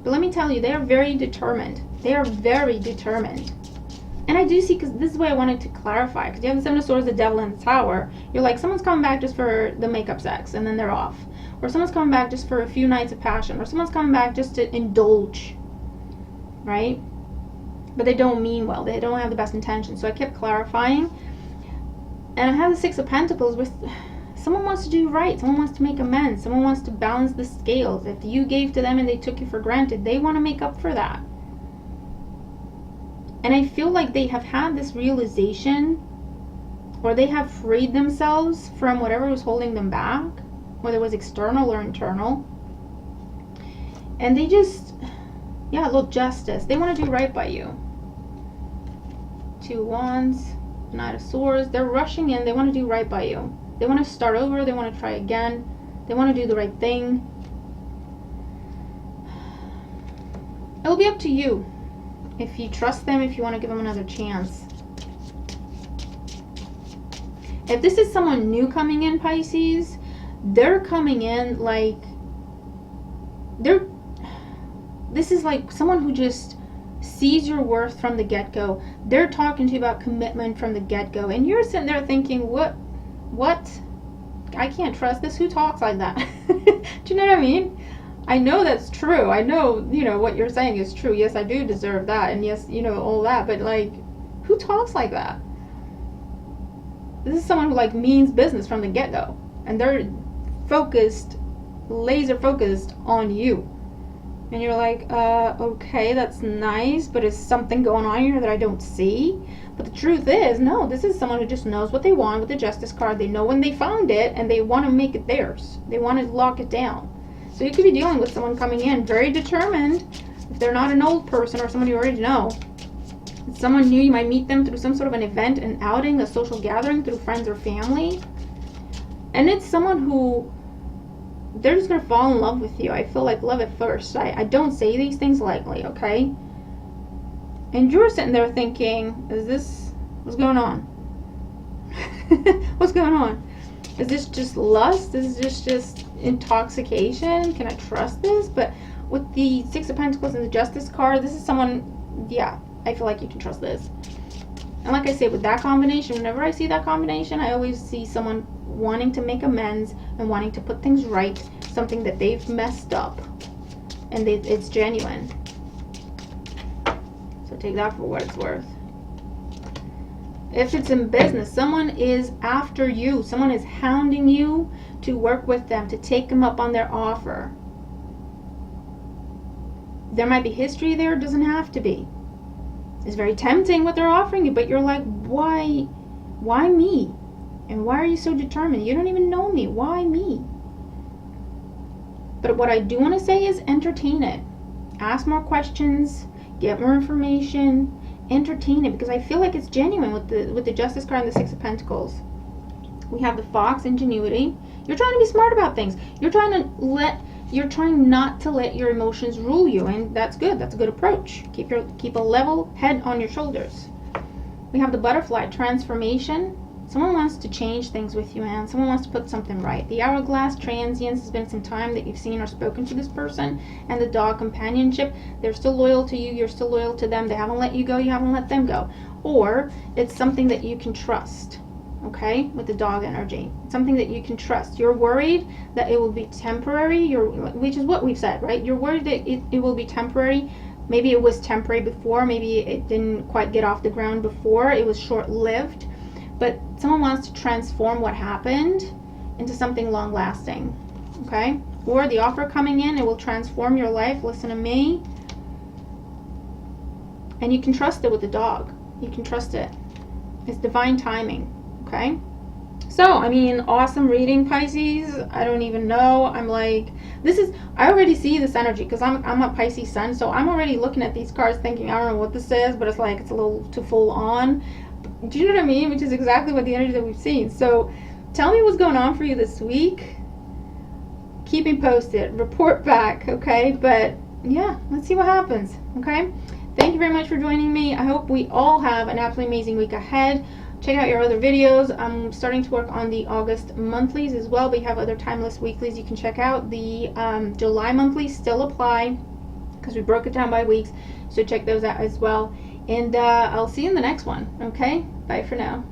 But let me tell you, they are very determined. They are very determined. And I do see, because this is why I wanted to clarify, because you have the Seven of Swords, the Devil, and the Tower. You're like, someone's coming back just for the makeup sex, and then they're off. Or someone's coming back just for a few nights of passion. Or someone's coming back just to indulge. Right? But they don't mean well. They don't have the best intentions. So I kept clarifying. And I have the Six of Pentacles with someone wants to do right. Someone wants to make amends. Someone wants to balance the scales. If you gave to them and they took you for granted, they want to make up for that. And I feel like they have had this realization, or they have freed themselves from whatever was holding them back, whether it was external or internal. And they just, yeah, look, justice. They want to do right by you. Two of Wands, Knight of Swords. They're rushing in. They want to do right by you. They want to start over. They want to try again. They want to do the right thing. It'll be up to you. If you trust them, if you want to give them another chance. If this is someone new coming in, Pisces, they're coming in like this is like someone who just sees your worth from the get-go. They're talking to you about commitment from the get-go, and you're sitting there thinking, what? I can't trust this. Who talks like that? Do you know what I mean? I know that's true. I know, you know, what you're saying is true. Yes, I do deserve that. And yes, you know, all that. But, like, who talks like that? This is someone who like means business from the get-go, and they're focused, laser focused on you. And you're like, okay, that's nice, but is something going on here that I don't see? But the truth is, no, this is someone who just knows what they want with the Justice card. They know when they found it, and they want to make it theirs. They want to lock it down. So you could be dealing with someone coming in very determined. If they're not an old person or someone you already know, it's someone new. You might meet them through some sort of an event, an outing, a social gathering, through friends or family. And it's someone who, they're just going to fall in love with you. I feel like love at first sight. I don't say these things lightly, okay? And you're sitting there thinking, what's going on? What's going on? Is this just lust? Is this just intoxication? Can I trust this? But with the Six of Pentacles and the Justice card, this is someone, yeah, I feel like you can trust this. And like I say, with that combination, whenever I see that combination, I always see someone wanting to make amends and wanting to put things right, something that they've messed up, and it's genuine. So take that for what it's worth. If it's in business, someone is after you. Someone is hounding you to work with them, to take them up on their offer. There might be history there, it doesn't have to be. It's very tempting what they're offering you, but you're like, why me? And why are you so determined? You don't even know me. Why me? But what I do want to say is entertain it. Ask more questions. Get more information. Entertain it, because I feel like it's genuine with the Justice card and the Six of Pentacles. We have the Fox, ingenuity. You're trying to be smart about things. You're trying not to let your emotions rule you, and that's good. That's a good approach. Keep a level head on your shoulders. We have the Butterfly, transformation. Someone wants to change things with you, man. Someone wants to put something right. The Hourglass, transience. Has been some time that you've seen or spoken to this person. And the Dog, companionship. They're still loyal to you. You're still loyal to them. They haven't let you go. You haven't let them go. Or it's something that you can trust. Okay? With the Dog energy. It's something that you can trust. You're worried that it will be temporary. Which is what we've said, right? You're worried that it will be temporary. Maybe it was temporary before. Maybe it didn't quite get off the ground before. It was short-lived. But someone wants to transform what happened into something long-lasting, okay? Or the offer coming in, it will transform your life. Listen to me. And you can trust it with the Dog. You can trust it. It's divine timing, okay? So, I mean, awesome reading, Pisces. I don't even know. I'm like, I already see this energy because I'm a Pisces sun. So I'm already looking at these cards thinking, I don't know what this is, but it's like, it's a little too full on. Do you know what I mean? Which is exactly what the energy that we've seen. So tell me what's going on for you this week. Keep me posted. Report back, okay? But yeah, let's see what happens, okay? Thank you very much for joining me. I hope we all have an absolutely amazing week ahead. Check out your other videos. I'm starting to work on the August monthlies as well. We have other timeless weeklies you can check out. The July monthlies still apply because we broke it down by weeks. So check those out as well. And I'll see you in the next one, okay? Bye for now.